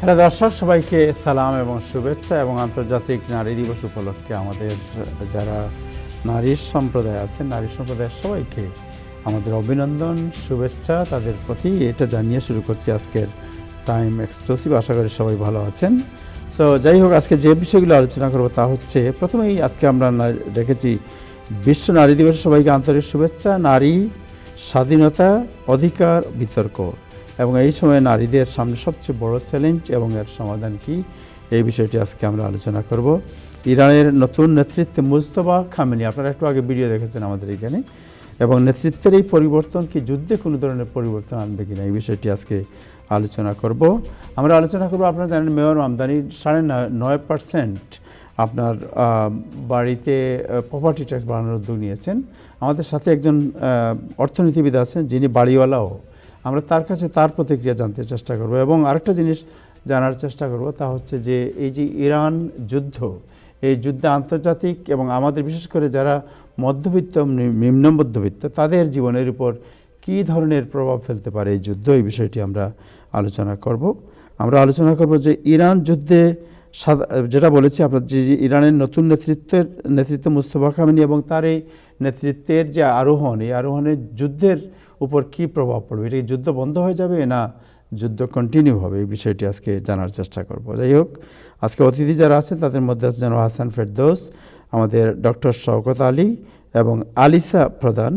Hello দর্শক, সবাইকে সালাম এবং শুভেচ্ছা এবং আন্তর্জাতিক নারী দিবস উপলক্ষে আমাদের যারা নারীর সম্প্রদায় আছেন, নারী সম্প্রদায়ের সবাইকে আমাদের অভিনন্দন, শুভেচ্ছা তাদের প্রতি এটা জানিয়ে শুরু করছি আজকের টাইম এক্সক্লুসিভ। আশা করি সবাই ভালো আছেন। সো যাই হোক, আজকে যে বিষয়গুলো আলোচনা করব তা হচ্ছে, প্রথমেই আজকে আমরা রেখেছি বিশ্ব নারী দিবসে সবাইকে আন্তরিক শুভেচ্ছা, নারী স্বাধীনতা অধিকার বিতর্ক, এবং এই সময় নারীদের সামনে সবচেয়ে বড় চ্যালেঞ্জ এবং এর সমাধান কি, এই বিষয়টি আজকে আমরা আলোচনা করব। ইরানের নতুন নেতৃত্বে মুজতবা খামেনি, আপনারা একটু আগে ভিডিও দেখেছেন আমাদের এখানে, এবং নেতৃত্বের এই পরিবর্তন কি যুদ্ধে কোনো ধরনের পরিবর্তন আনবে কিনা, এই বিষয়টি আজকে আলোচনা করব। আমরা আলোচনা করব, আপনারা জানেন মেয়র আমদানির 9.5% আপনার বাড়িতে প্রপার্টি ট্যাক্স বাড়ানোর উদ্যোগ নিয়েছেন। আমাদের সাথে একজন অর্থনীতিবিদ আছেন যিনি বাড়িওয়ালাও, আমরা তার কাছে তার প্রতিক্রিয়া জানতে চেষ্টা করব। এবং আরেকটা জিনিস জানার চেষ্টা করব, তা হচ্ছে যে এই যে ইরান যুদ্ধ, এই যুদ্ধে আন্তর্জাতিক এবং আমাদের বিশেষ করে যারা মধ্যবিত্ত নিম্ন মধ্যবিত্ত তাদের জীবনের উপর কী ধরনের প্রভাব ফেলতে পারে এই যুদ্ধ, এই বিষয়টি আমরা আলোচনা করব। আমরা আলোচনা করব যে ইরান যুদ্ধে যেটা বলেছি আপনার, যে ইরানের নতুন নেতৃত্ব মুস্তফা খামেনি এবং তার এই নেতৃত্বের যে আরোহণ, এই আরোহণের যুদ্ধের উপর কী প্রভাব পড়বে, এটা কি যুদ্ধ বন্ধ হয়ে যাবে না যুদ্ধ কন্টিনিউ হবে, এই বিষয়টি আজকে জানার চেষ্টা করব। যাই হোক, আজকে অতিথি যারা আছেন তাদের মধ্যে আছেন জনাব হাসান ফেরদৌস, আমাদের ডক্টর শওকত আলী এবং আলিসা প্রধান,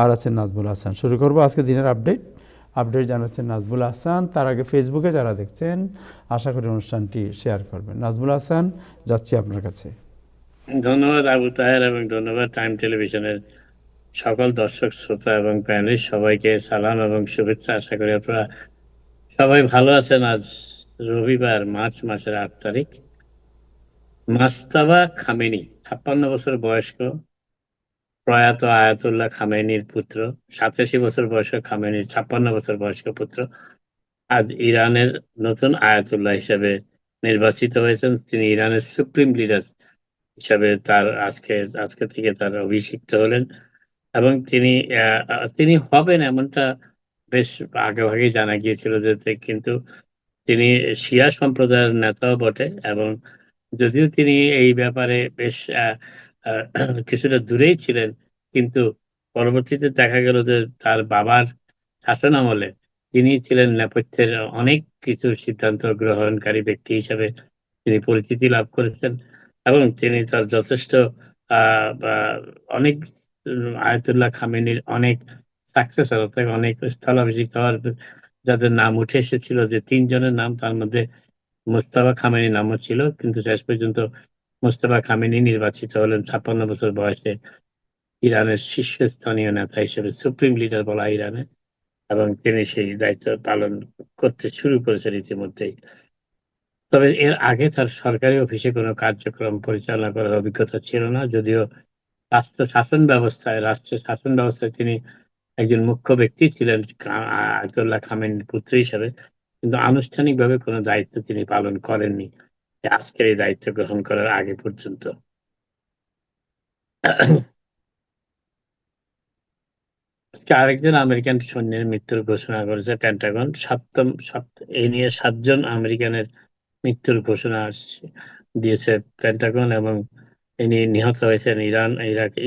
আর আছেন নাজমুল হাসান। শুরু করব আজকে দিনের আপডেট জানাচ্ছেন নাজমুল হাসান। তার আগে ফেসবুকে যারা দেখছেন আশা করি অনুষ্ঠানটি শেয়ার করবেন। নাজমুল হাসান, যাচ্ছি আপনার কাছে। ধন্যবাদ আবু তাহের এবং ধন্যবাদ টাইম টেলিভিশনের সকল দর্শক শ্রোতা এবং প্যানেলিস্ট, সবাইকে সালাম এবং শুভেচ্ছা। আশা করি আপনারা সবাই ভালো আছেন। আজ রবিবার, মার্চ মাসের 8 তারিখ। মাস্তাবা খামেনি 56 বছর বয়স্ক প্রয়াত আয়াতুল্লাহ খামেনির পুত্র, 87 বছর বয়স্ক খামেনির 56 বছর বয়স্ক পুত্র আজ ইরানের নতুন আয়াতুল্লাহ হিসেবে নির্বাচিত হয়েছেন। তিনি ইরানের সুপ্রিম লিডার হিসাবে তার আজকে থেকে তার অভিষিক্ত হলেন এবং তিনি হবেন এমনটা বেশ আগেভাগেই জানা গিয়েছিল যে কিন্তু তিনি শিয়া সম্প্রদায়ের নেতাও বটে, এবং যদিও তিনি এই ব্যাপারে বেশ কিছুটা দূরেই ছিলেন, কিন্তু পরবর্তীতে দেখা গেল যে তার বাবার শাসনামলে তিনি ছিলেন নেপথ্যের অনেক কিছু সিদ্ধান্ত গ্রহণকারী ব্যক্তি হিসেবে তিনি পরিচিতি লাভ করেছেন এবং তিনি তার যথেষ্ট অনেক আয়াতুল্লাহ খামেনির অনেক সাকসেসর, অনেক স্থলাভিষিক্ত হওয়ার যাদের নাম উঠে এসেছিল, যে 3 জনের নাম, তার মধ্যে মোস্তফা খামেনির নামও ছিল, কিন্তু শেষ পর্যন্ত মোস্তফা খামেনি নির্বাচিত হলেন 56 বছর বয়সে ইরানের শীর্ষস্থানীয় নেতা হিসেবে, সুপ্রিম লিডার বলা ইরানে, এবং তিনি সেই দায়িত্ব পালন করতে শুরু করেছেন ইতিমধ্যেই। তবে এর আগে তার সরকারি অফিসে কোনো কার্যক্রম পরিচালনা করার অভিজ্ঞতা ছিল না, যদিও রাষ্ট্রের শাসন ব্যবস্থায় তিনি একজন মুখ্য ব্যক্তি ছিলেন আয়াতুল্লাহ খামেনির পুত্র হিসেবে, কিন্তু আনুষ্ঠানিকভাবে কোনো দায়িত্ব তিনি পালন করেননি আজকের এই দায়িত্ব গ্রহণ করার আগে পর্যন্ত। আজকে আরেকজন আমেরিকান সৈন্যের মৃত্যুর ঘোষণা করেছে পেন্টাগন। এই নিয়ে 7 জন আমেরিকানের মৃত্যুর ঘোষণা দিয়েছে পেন্টাগন, এবং ইনি নিহত হয়েছেন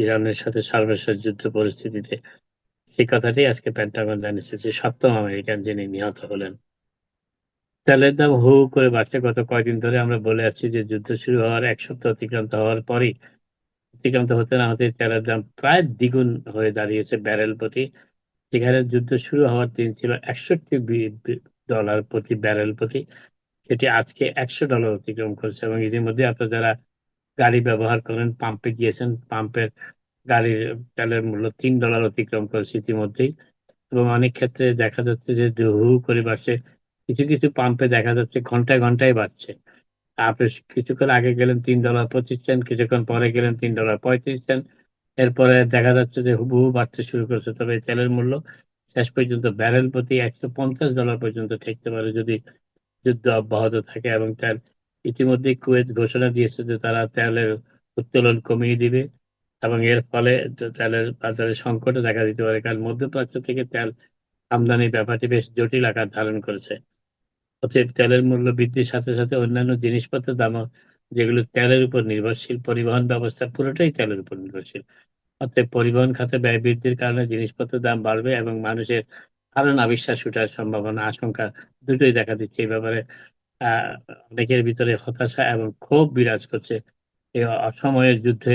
ইরানের সাথে সর্বশেষ যুদ্ধ পরিস্থিতিতে। সেই কথাটি আজকে পেন্টাগন জানিয়েছে যে 7ম আমেরিকান যিনি নিহত হলেন। তেলের দাম হু হু করে বাড়ছে। গত কয়েকদিন ধরে আমরা বলে আসছি যে যুদ্ধ শুরু হওয়ার 1 সপ্তাহ অতিক্রান্ত হওয়ার পরই, অতিক্রান্ত হতে না হতে তেলের দাম প্রায় দ্বিগুণ হয়ে দাঁড়িয়েছে ব্যারেল প্রতি। যেখানে যুদ্ধ শুরু হওয়ার দিন ছিল $61 প্রতি ব্যারেল প্রতি, সেটি আজকে $100 অতিক্রম করেছে। এবং ইতিমধ্যে আপনারা যারা গাড়ি ব্যবহার করেন, পাম্পে গিয়েছেন, পাম্পের গাড়ির তেলের মূল্য $3 অতিক্রম করেছে ইতিমধ্যেই। এবং অনেক ক্ষেত্রে দেখা যাচ্ছে যে হু হু করে বাড়ছে। কিছু কিছু পাম্পে দেখা যাচ্ছে ঘন্টায় ঘন্টায় বাড়ছে। আপনি কিছুক্ষণ আগে গেলেন $3.25, কিছুক্ষণ পরে গেলেন $3.35। এরপরে দেখা যাচ্ছে যে হুবহু বাড়তে শুরু করেছে। তবে তেলের মূল্য শেষ পর্যন্ত ব্যারেল প্রতি $150 পর্যন্ত ঠেকতে পারে যদি যুদ্ধ অব্যাহত থাকে। এবং ইতিমধ্যেই কুয়েত ঘোষণা দিয়েছে যে তারা তেলের উত্তোলন কমিয়ে দিবে, এবং এর ফলে তেলের বাজারে সংকটও দেখা দিতে পারে, কারণ মধ্যপ্রাচ্য থেকে তেল আমদানির ব্যাপারটি বেশ জটিল আকার ধারণ করেছে। অতএব তেলের মূল্য বৃদ্ধির সাথে সাথে অন্যান্য জিনিসপত্রের দামও, যেগুলো তেলের উপর নির্ভরশীল, পরিবহন ব্যবস্থা পুরোটাই তেলের উপর নির্ভরশীল। অতএব পরিবহন খাতে ব্যয় বৃদ্ধির কারণে জিনিসপত্রের দাম বাড়বে এবং মানুষের আরো নাভিশ্বাস উঠার সম্ভাবনা, আশঙ্কা দুটোই দেখা দিচ্ছে। এই ব্যাপারে আ অনেকের ভিতরে হতাশা এবং ক্ষোভ বিরাজ করছে। এই অসময়ের যুদ্ধে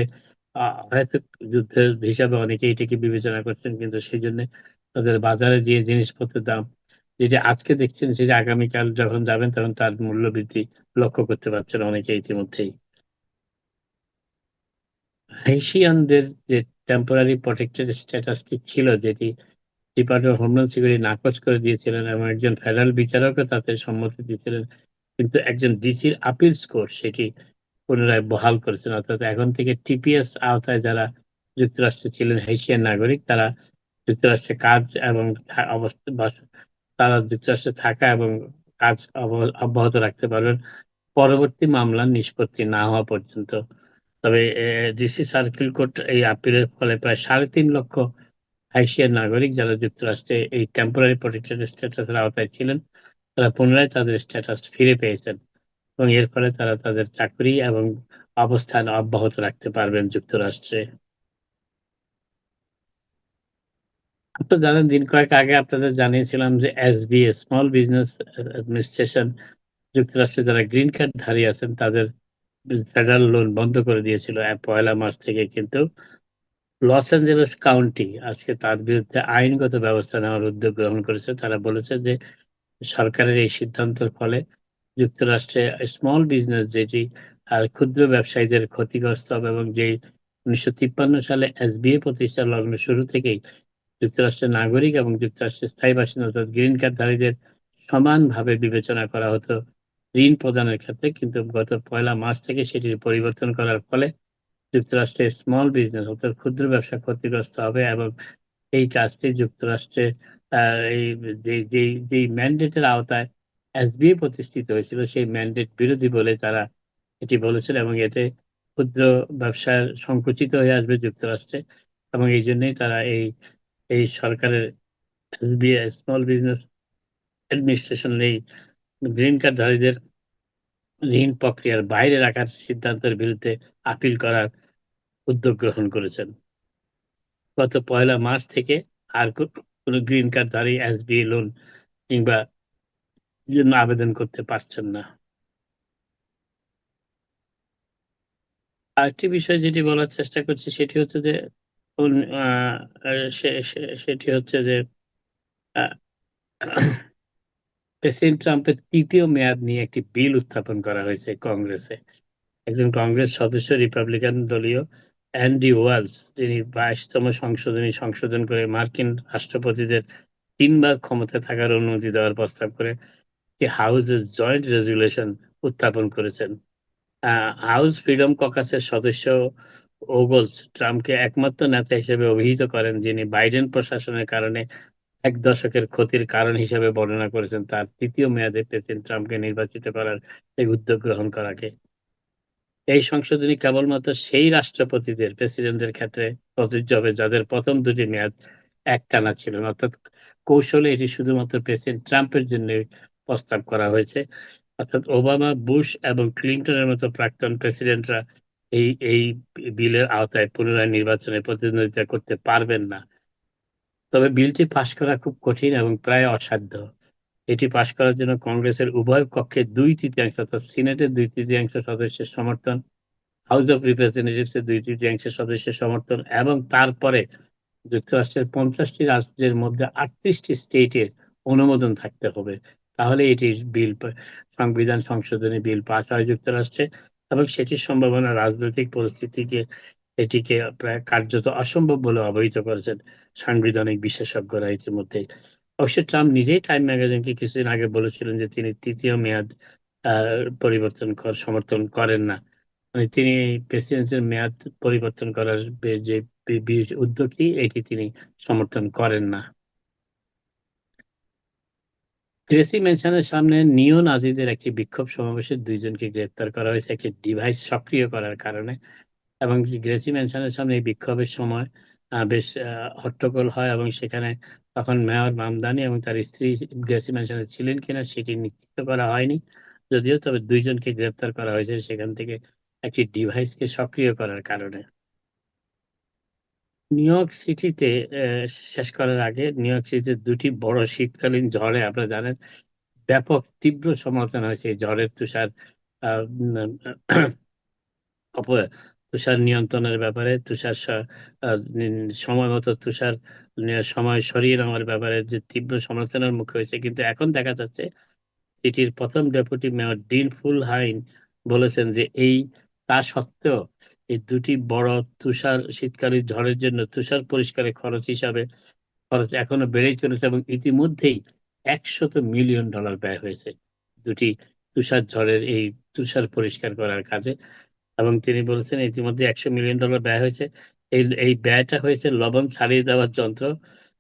অহেতুক যুদ্ধের হিসাবে অনেকে এটাকে বিবেচনা করছেন। কিন্তু সেজন্যে তাদের বাজারে যে জিনিসপত্রের দাম, যেটা আজকে দেখছেন সেটা আগামীকাল যখন যাবেন তখন তার মূল্য বৃদ্ধি লক্ষ্য করতে পারছেন অনেকে ইতিমধ্যেই। হাইশিয়ানদের যে টেম্পোরারি প্রটেক্টেড স্ট্যাটাস টি ছিল, যেটি ডিপার্টমেন্ট অফ হোমল্যান্ড সিকিউরিটি নাকচ করে দিয়েছিলেন এবং একজন ফেডারেল বিচারকও তাতে সম্মতি দিয়েছিলেন। কিন্তু একজন ডিসির আপিলস কোর্ট সেটি পুনরায় বহাল করেছেন। অর্থাৎ এখন থেকে টিপিএস আওতায় যারা যুক্তরাষ্ট্রে ছিলেন হেইসিয়ান নাগরিক, তারা যুক্তরাষ্ট্রে কাজ এবং তারা যুক্তরাষ্ট্রে থাকা এবং কাজ অব্যাহত রাখতে পারবেন পরবর্তী মামলার নিষ্পত্তি না হওয়া পর্যন্ত। তবে ডিসি সার্কিল কোর্ট এই আপিলের ফলে প্রায় ৩.৫ লক্ষ হাইশিয়ান নাগরিক যারা যুক্তরাষ্ট্রে এই টেম্পোরারি প্রটেক্টেড স্ট্যাটাস এর আওতায় ছিলেন, তারা পুনরায় তাদের স্ট্যাটাস ফিরে পেয়েছেন এবং এর ফলে তারা তাদের চাকরি এবং অবস্থান অব্যাহত রাখতে পারবেন যুক্তরাষ্ট্রে। আপনারা জানেন, দিন কয়েক আগে আপনাদের জানিয়েছিলাম যে এসবিএ, স্মল বিজনেস অ্যাডমিনিস্ট্রেশন, যুক্তরাষ্ট্রে যারা গ্রিন কার্ড ধারী আছেন তাদের ফেডারেল লোন বন্ধ করে দিয়েছিল ১ মার্চ থেকে। কিন্তু লস এঞ্জেলেস কাউন্টি আজকে তার বিরুদ্ধে আইনগত ব্যবস্থা নেওয়ার উদ্যোগ গ্রহণ করেছে। তারা বলেছে যে সরকারের এই সিদ্ধান্তের ফলে যুক্তরাষ্ট্রে স্মল বিজনেস, যেটি ক্ষুদ্র ব্যবসায়ীদের ক্ষতিগ্রস্ত হবে এবং যেই ১৯৫৩ সালে এসবিএ প্রতিষ্ঠার লগ্ন শুরু থেকেই যুক্তরাষ্ট্রের নাগরিক এবং যুক্তরাষ্ট্রের স্থায়ী বাসিন্দা অর্থাৎ গ্রিন কার্ডধারীদের সমানভাবে বিবেচনা করা হতো ঋণ প্রদানের ক্ষেত্রে। কিন্তু গত ১ মার্চ থেকে সেটির পরিবর্তন করার ফলে যুক্তরাষ্ট্রের স্মল বিজনেস অর্থাৎ ক্ষুদ্র ব্যবসা ক্ষতিগ্রস্ত হবে এবং এই কাজটি যুক্তরাষ্ট্রে এই যেই ম্যান্ডেটের আওতায় এসবিএ প্রতিষ্ঠিত হয়েছিল সেই ম্যান্ডেট বিরোধী বলে তারা এটি বলেছেন এবং এতে ক্ষুদ্র ব্যবসার সংকুচিত হয়ে আসবে যুক্তরাষ্ট্রে এবং এইজন্যই তারা এই সরকারের এসবিআই, স্মল বিজনেস অ্যাডমিনিস্ট্রেশন, এই গ্রিন কার্ডধারীদের ঋণ প্রক্রিয়ার বাইরে রাখার সিদ্ধান্তের বিরুদ্ধে আপিল করার উদ্যোগ গ্রহণ করেছেন। গত ১ মার্চ থেকে আর কোন গ্রিন কার্ডধারী এসবিএ লোন কিংবা জন্য আবেদন করতে পারছেন না। আরেকটি বিষয় যেটি বলার চেষ্টা করছি সেটি হচ্ছে যে উন আ সেটি হচ্ছে যে আ প্রেসিডেন্ট ট্রাম্পের ৩য় মেয়াদ নিয়ে একটি বিল উত্থাপন করা হয়েছে কংগ্রেসে। একজন কংগ্রেস সদস্য, রিপাবলিকান দলীয় অ্যান্ডি ওয়ালস, যিনি ২২তম সংশোধনী সংশোধন করে মার্কিন রাষ্ট্রপতিদের ৩ বার ক্ষমতায় থাকার অনুমতি দেওয়ার প্রস্তাব করে একটি হাউজের জয়েন্ট রেজুলেশন উত্থাপন করেছেন। আ হাউস ফ্রিডম ককাসের সদস্য ওগলস ট্রাম্পকে একমাত্র নেতা হিসেবে অভিহিত করেন, যিনি বাইডেন প্রশাসনের কারণে ১ দশকের ক্ষতির কারণ হিসেবে বর্ণনা করেছেন তার ৩য় মেয়াদে প্রেসিডেন্ট ট্রাম্পকে নির্বাচিত করার এই উদ্যোগ গ্রহণ করাকে। এই সংশোধনী কেবলমাত্র সেই রাষ্ট্রপতিদের, প্রেসিডেন্টদের ক্ষেত্রে প্রযোজ্য হবে যাদের ১ম ২ টি মেয়াদ একটানা ছিল। অর্থাৎ কৌশলে এটি শুধুমাত্র প্রেসিডেন্ট ট্রাম্পের জন্যই প্রস্তাব করা হয়েছে। অর্থাৎ ওবামা, বুশ এবং ক্লিনটনের মতো প্রাক্তন প্রেসিডেন্টরা এই বিলের আওতায় পুনরায় নির্বাচনে প্রতিদ্বন্দ্বিতা করতে পারবেন না। তবে বিলটি পাস করা খুব কঠিন এবং প্রায় অসাধ্য। এটি পাস করার জন্য কংগ্রেসের উভয় কক্ষের ২/৩ অর্থাৎ সিনেটের ২/৩ সদস্যের সমর্থন, হাউস অব রিপ্রেজেন্টেটিভস এর ২/৩ সদস্যের সমর্থন এবং তারপরে যুক্তরাষ্ট্রের ৫০ টি রাজ্যের মধ্যে ৩৮ টি স্টেটের অনুমোদন থাকতে হবে। তাহলে এটি সংবিধান সংশোধনী বিল পাস হয় যুক্তরাষ্ট্রে এবং সেটির সম্ভাবনা রাজনৈতিক পরিস্থিতিকে এটিকে প্রায় কার্যত অসম্ভব বলে অবহিত করেছেন সাংবিধানিক বিশেষজ্ঞরা ইতিমধ্যেই। অবশ্য ট্রাম্প নিজেই টাইম ম্যাগাজিনকে কিছুদিন আগে বলেছিলেন যে তিনি ৩য় মেয়াদ আ পরিবর্তন সমর্থন করেন না। মানে তিনি প্রেসিডেন্সির মেয়াদ পরিবর্তন করার যে উদ্যোগটি এটি তিনি সমর্থন করেন না। ট্রেসি ম্যানসনের সামনে নিও-নাজিদের একটি বিক্ষোভ সমাবেশে ২ জনকে গ্রেপ্তার করা হয়েছে একটি ডিভাইস সক্রিয় করার কারণে এবং গ্রেসি ম্যানসনের সামনে এই বিক্ষোভের সময় বেশ হট্টগোল হয় এবং সেখানে তখন মেয়র মামদানি এবং তার স্ত্রী গ্রেসি ম্যানসনে ছিলেন কিনা সেটি নিশ্চিত করা হয়নি। যদিও তবে ২ জনকে গ্রেপ্তার করা হয়েছে সেখান থেকে একটি ডিভাইসকে সক্রিয় করার কারণে। নিউ ইয়র্ক সিটিতে শেষ করার আগে নিউ ইয়র্ক সিটিতে ২ টি বড় শীতকালীন ঝড়ে আপনারা জানেন ব্যাপক তীব্র সমালোচনা হয়েছে এই ঝড়ের তুষার আ উম অপ তুষার নিয়ন্ত্রণের ব্যাপারে, তুষার স আ নিন সময় মতো তুষার সময় সরিয়ে নেওয়ার ব্যাপারে যে তীব্র সমালোচনার মুখে হয়েছে। কিন্তু এখন দেখা যাচ্ছে সিটির ১ম ডেপুটি মেয়র ডিন ফুলহাইন বলেছেন যে তা সত্ত্বেও এই ২ টি বড় শীতকালীন ঝড়ের জন্য তুষার পরিষ্কারের খরচ এখনো বেড়েই চলেছে এবং ইতিমধ্যেই $১০০ মিলিয়ন ব্যয় হয়েছে ২ টি তুষার ঝড়ের এই তুষার পরিষ্কার করার কাজে। এবং তিনি বলেছেন ইতিমধ্যে $১০০ মিলিয়ন ব্যয় হয়েছে। এই ব্যয়টা হয়েছে লবণ ছাড়িয়ে দেওয়ার যন্ত্র,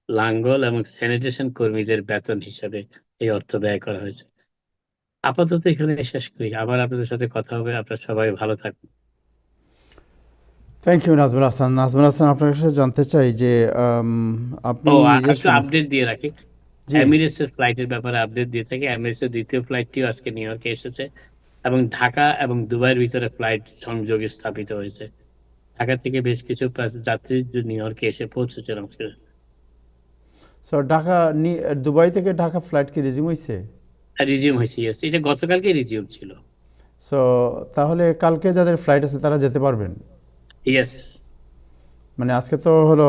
লাঙ্গল এবং স্যানিটেশন কর্মীদের বেতন হিসাবে এই অর্থ ব্যয় করা হয়েছে। আপাতত এখানে শেষ করি। আবার আপনাদের সাথে কথা হবে। আপনারা সবাই ভালো থাকুন। Thank you Nazmul Hasan. নাজমুল হাসান, আপনার কাছে জানতে চাই যে আপনি নিজের একটু আপডেট দিয়ে রাখি। জি। এমিরেটসের ফ্লাইটের ব্যাপারে আপডেট দিয়ে থাকি। এমিরেটসের ২য় ফ্লাইটটিও আজকে নিউ ইয়র্কে এসেছে এবং ঢাকা এবং দুবাইয়ের ভিতরে ফ্লাইট সংযোগ স্থাপিত হয়েছে। ঢাকা থেকে বেশ কিছু যাত্রী নিউ ইয়র্কে এসে পৌঁছেছেন। সো দুবাই থেকে ঢাকা ফ্লাইট কি রিজিউম হইছে? রিজিউম হয়েছে, ইয়েস। এটা গতকালকে রিজিউম ছিল। সো তাহলে কালকে যাদের ফ্লাইট আছে তারা যেতে পারবেন? ইয়েস। মানে আজকে তো হলো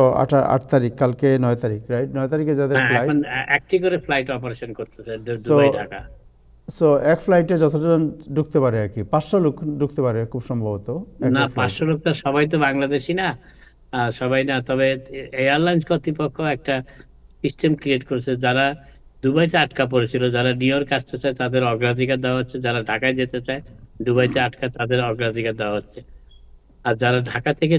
৮ তারিখ, কালকে ৯ তারিখ, রাইট? ৯ তারিখে যাদের ফ্লাইট, এখন একটি করে ফ্লাইট অপারেশন করতেছে সো দুবাই ঢাকা। সো এক ফ্লাইটে যতজন ঢুকতে পারে আর কি, ৫০০ লোক ঢুকতে পারে খুব সম্ভবত না, একটা ৫০০ ফ্লাইটে। লোক তো সবাই তো বাংলাদেশি না, সবাই না। তবে এয়ারলাইন্স কর্তৃপক্ষ একটা সিস্টেম ক্রিয়েট করেছে, যারা দুবাইতে আটকা পড়েছিল, যারা নিউ ইয়র্ক আসতে চায় তাদের অগ্রাধিকার দেওয়া হচ্ছে, যারা ঢাকায় যেতে চায় দুবাইতে আটকা তাদের অগ্রাধিকার দেওয়া হচ্ছে। আর যারা ঢাকা থেকে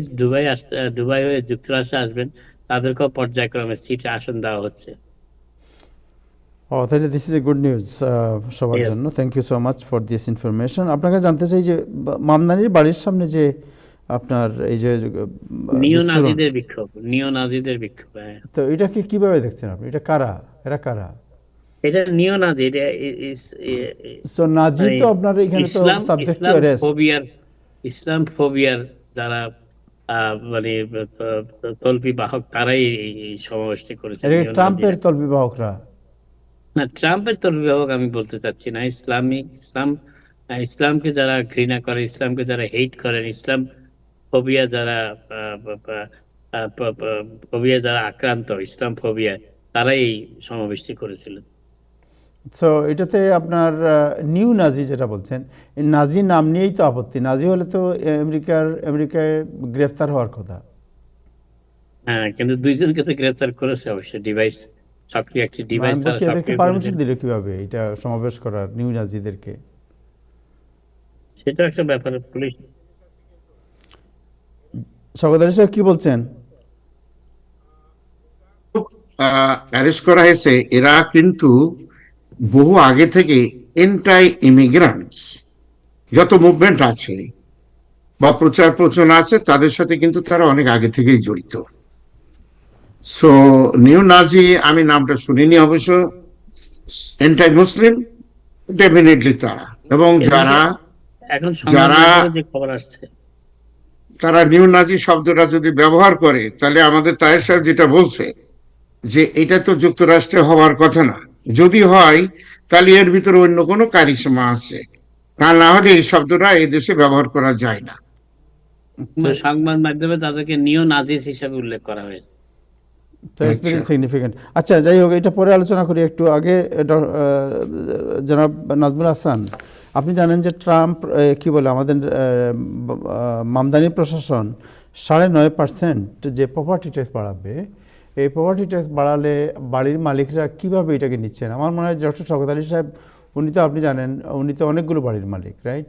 দুবাই হয়ে যুক্তরাষ্ট্রে আসবেন তাদেরকেও পর্যায়ক্রমে সিটে আসন দেওয়া হচ্ছে। তাহলে this is a good news সবার Yes. জন্য। Thank you so much for this information. আপনাকে জানতে চাই যে মামদানির বাড়ির সামনে যে আপনার এই যে নিও বিস্ফোরণ, নাজিদের বিক্ষোভ, নিও নাজিদের বিক্ষোভ, হ্যাঁ। তো এটাকে কিভাবে দেখছেন আপনি? এটা কারা? এরা কারা? এটা নিও নাজি, এটা সো নাজি মানে তো আপনার এখানে তো সাবজেক্ট টু ইসলাম অ্যারেস্ট। ফোবিয়ার যারা মানে তল্পি বাহক তারাই এই সমাবেশটি করেছে। এটা নিও ট্রাম্পের নাজিরা তলবিবাহকরা? না, ট্রাম্পের তল্পি বাহক আমি বলতে চাচ্ছি না। ইসলামকে যারা ঘৃণা করে, ইসলামকে যারা হেট করেন, ইসলাম ফোবিয়া যারা ফোবিয়া যারা আক্রান্ত, ইসলাম ফোবিয়া, তারাই এই সমাবেশটি করেছিলেন। সো এটাতে আপনার নিউ নাজি যেটা বলছেন, এই নাজি নাম নিয়েই তো আপত্তি। নাজি হলে তো আমেরিকায় গ্রেফতার হওয়ার কথা। হ্যাঁ, কিন্তু ২ জনকে তো গ্রেফতার করেছে অবশ্য। সক্রিয় একটি ডিভাইস আমি তারা বলছি এদেরকে সক্রিয় পারমিশন করেছেন। দিল কিভাবে এটা সমাবেশ করার, নিউ নাজিদেরকে? সেটা একটা ব্যাপার, পুলিশ। শওকত আলী সাহেব কি বলছেন? অ্যারেস্ট করা হয়েছে, এরা কিন্তু বহু আগে থেকে এন্টাই ইমিগ্রান্টস যত মুভমেন্ট আছে বা প্রচার প্রচারণা আছে তাদের সাথে কিন্তু তারা অনেক আগে থেকেই জড়িত। সো নিউ নাজি, আমি নামটা শুনিনি অবশ্য, এন্টাই মুসলিম ডেফিনেটলি তারা। এবং এখন যারা সংবাদমাধ্যমে যে খবর আসছে, তারা নিউ নাজি শব্দটা যদি ব্যবহার করে, তাহলে আমাদের তাহের সাহেব যেটা বলছে যে এটা তো যুক্তরাষ্ট্রে হওয়ার কথা না, যদি হয় তাহলে এর ভিতরে অন্য কোনো কারিশমা আছে, তা না হলে এই শব্দটা এই দেশে ব্যবহার করা যায় না। সংবাদ মাধ্যমে তাদেরকে নিও নাজিস হিসাবে উল্লেখ করা হয়েছে। It's very significant. আচ্ছা, যাই হোক, এটা পরে আলোচনা করি। একটু আগে জনাব নাজমুল হাসান, আপনি জানেন যে ট্রাম্প কি বলে, আমাদের মামদানি প্রশাসন ৯.৫% যে প্রপার্টি ট্যাক্স বাড়াবে, এই প্রপার্টি ট্যাক্স বাড়ালে বাড়ির মালিকরা কিভাবে এটাকে নিচ্ছেন? আমার মনে হয় ডক্টর শওকত আলী সাহেব, উনি তো, আপনি জানেন, উনি তো অনেকগুলো বাড়ির মালিক, রাইট?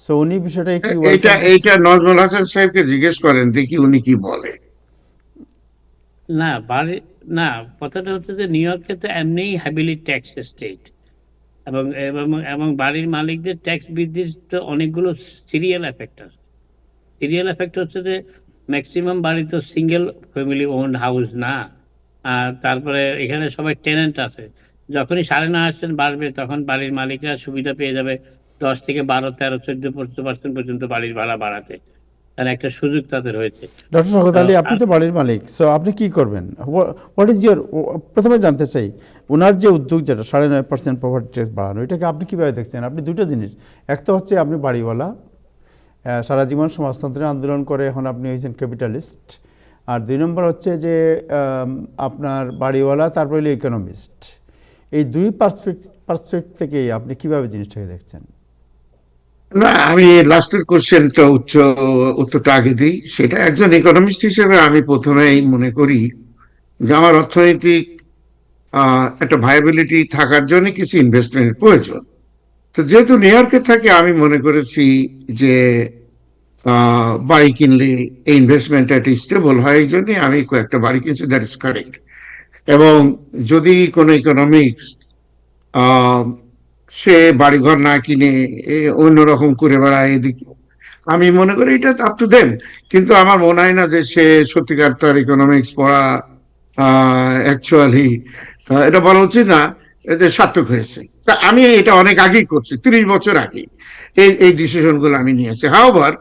সো উনি বিষয়টা কি এইটা নজরুল হাসান সাহেবকে জিজ্ঞেস করেন, দেখি উনি কি বলে। না, না, কথাটা হচ্ছে যে নিউ ইয়র্কে তো এমনিই হ্যাভিলি ট্যাক্স স্টেট এবং এবং বাড়ির মালিকদের ট্যাক্স বৃদ্ধির তো অনেকগুলো সিরিয়াল এফেক্ট আছে। সিরিয়াল এফেক্ট হচ্ছে যে ম্যাক্সিমাম বাড়ি তো সিঙ্গেল ফ্যামিলি ওন হাউস না। আর তারপরে এখানে সবাই টেনেন্ট আছে। যখনই 9.5% বাড়বে তখন বাড়ির মালিকরা সুবিধা পেয়ে যাবে 10 থেকে 12, 13, 14% পর্যন্ত বাড়ির ভাড়া বাড়াতে। তার একটা সুযোগ তাদের হয়েছে। ডক্টর শওকত তো আলী, আপনি তো বাড়ির মালিক, সো আপনি কি করবেন? হোয়াট ইজ ইয়োর, প্রথমে জানতে চাই ওনার যে উদ্যোগ, যেটা 9.5% প্রপার্টি ট্যাক্স বাড়ানো, এটাকে আপনি কীভাবে দেখছেন? আপনি দুটো জিনিস, এক তো হচ্ছে আপনি বাড়িওয়ালা, সারা জীবন সমাজতন্ত্রের আন্দোলন করে এখন আপনি হয়েছেন ক্যাপিটালিস্ট, আর 2 নম্বর হচ্ছে যে আপনার বাড়িওয়ালা, তারপরে হলো ইকোনমিস্ট। এই দুই পার্সপেক্টিভ থেকেই আপনি কীভাবে জিনিসটাকে দেখছেন? না, আমি লাস্টের কোশ্চেনটা উত্তরটা আগে দিই। সেটা একজন ইকোনমিস্ট হিসেবে আমি প্রথমেই মনে করি যে আমার অর্থনৈতিক একটা ভায়াবিলিটি থাকার জন্য কিছু ইনভেস্টমেন্টের প্রয়োজন। তো যেহেতু নিউ ইয়র্কে থাকি, আমি মনে করেছি যে বাড়ি কিনলে এই ইনভেস্টমেন্ট একটা স্টেবল হয়, এই জন্যই আমি কয়েকটা বাড়ি কিনছি, দ্যাট ইজ কারেক্ট। এবং যদি কোনো ইকোনমিক্স সে বাড়িঘর না কিনে অন্যরকম করে বেড়ায় এদিকে, আমি মনে করি এটা আপ টু দেম। কিন্তু আমার মনে হয় না যে সে সত্যিকার তার ইকোনমিক্স পড়া অ্যাকচুয়ালি এটা বলা উচিত না, এতে সার্থক হয়েছে। তা আমি এটা অনেক আগেই করছি, 30 বছর আগে এই ডিসিশন গুলো আমি নিয়েছি। হাওয়ার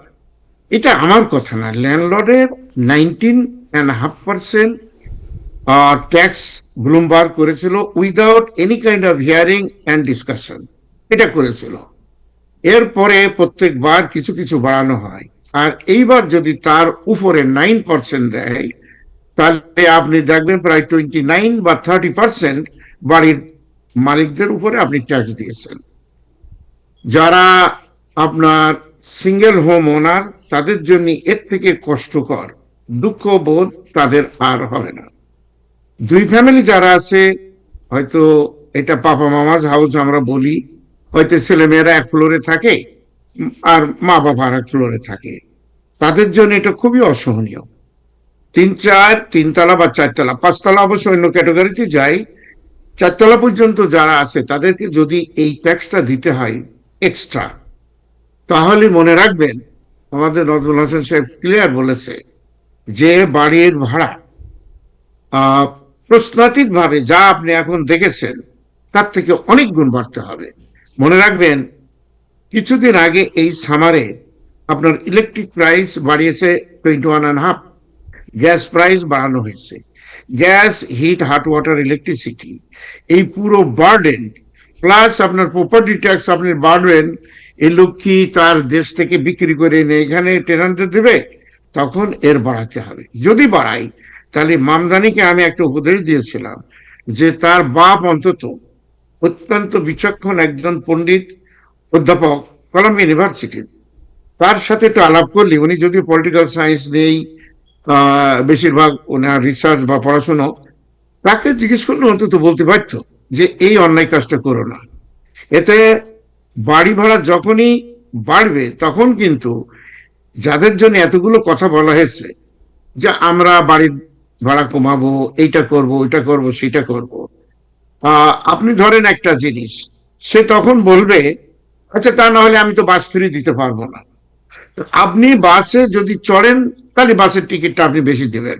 এটা আমার কথা না, ল্যান্ডলর্ডের 19.5% ট্যাক্স ব্লুমবার্গ করেছিল without any kind of hearing and discussion, এটা করেছিল। এরপরে প্রত্যেকবার কিছু কিছু বাড়ানো হয়, আর এইবার যদি তার উপরে 9% দেয়, তাহলে আপনি দেখবেন প্রায় 29 বা 30% বাড়ির মালিকদের উপরে আপনি ট্যাক্স দিয়েছেন। যারা আপনার সিঙ্গেল হোম ওনার, তাদের জন্য এর থেকে কষ্টকর দুঃখ বোধ তাদের আর হবে না। 2 ফ্যামিলি যারা আছে, হয়তো এটা পাপা মামাজ হাউস আমরা বলি, হয়তো ছেলেমেয়েরা 1 ফ্লোরে থাকে আর মা বাবা আর 1 ফ্লোরে থাকে, তাদের জন্য এটা খুবই অসহনীয়। 3 তলা বা 4 তলা, 5 তলা অবশ্য অন্য ক্যাটাগরিতে যায়, 4 তলা পর্যন্ত যারা আছে তাদেরকে যদি এই ট্যাক্সটা দিতে হয় এক্সট্রা, তাহলে মনে রাখবেন আমাদের নজরুল হাসান সাহেব ক্লিয়ার বলেছে যে বাড়ির ভাড়া প্রশ্নাতীত ভাবে যা আপনি এখন দেখেছেন তার থেকে অনেক গুণ বাড়তে হবে। মনে রাখবেন কিছুদিন আগে এই সামারে আপনার ইলেকট্রিক প্রাইস বাড়িয়েছে 21.5, গ্যাস প্রাইস বাড়ানো হয়েছে। Gas, heat, hot water, electricity, এই পুরো বার্ডেন প্লাস আপনার প্রপার্টি ট্যাক্স আপনি বাড়বেন। এই লোক কি তার দেশ থেকে বিক্রি করে এনে এখানে টেনান্টদের দেবে? তখন এর বাড়াতে হবে। যদি বাড়াই, তাহলে মামদানিকে আমি একটা উপদেশ দিয়েছিলাম যে তার বাপ অন্তত অত্যন্ত বিচক্ষণ একজন পণ্ডিত অধ্যাপক কলম্বিয়া ইউনিভার্সিটির, তার সাথে একটু আলাপ করলে, উনি যদি পলিটিক্যাল সায়েন্স নেই বেশিরভাগ ওনার রিসার্চ বা পড়াশোনা, তাকে জিজ্ঞেস করলে অন্তত বলতে পারত যে এই অন্যায় কাজটা করো না। এতে বাড়ি ভাড়া যখনই বাড়বে তখন কিন্তু যাদের জন্য এতগুলো কথা বলা হয়েছে যে আমরা বাড়ির ভাড়া কমাবো, এইটা করব, ওইটা করব, সেটা করব, আপনি ধরেন একটা জিনিস, সে তখন বলবে আচ্ছা তা না হলে আমি তো বাস ফ্রি দিতে পারবো না। আপনি বাসে যদি চড়েন তাহলে বাসের টিকিটটা আপনি বেশি দেবেন,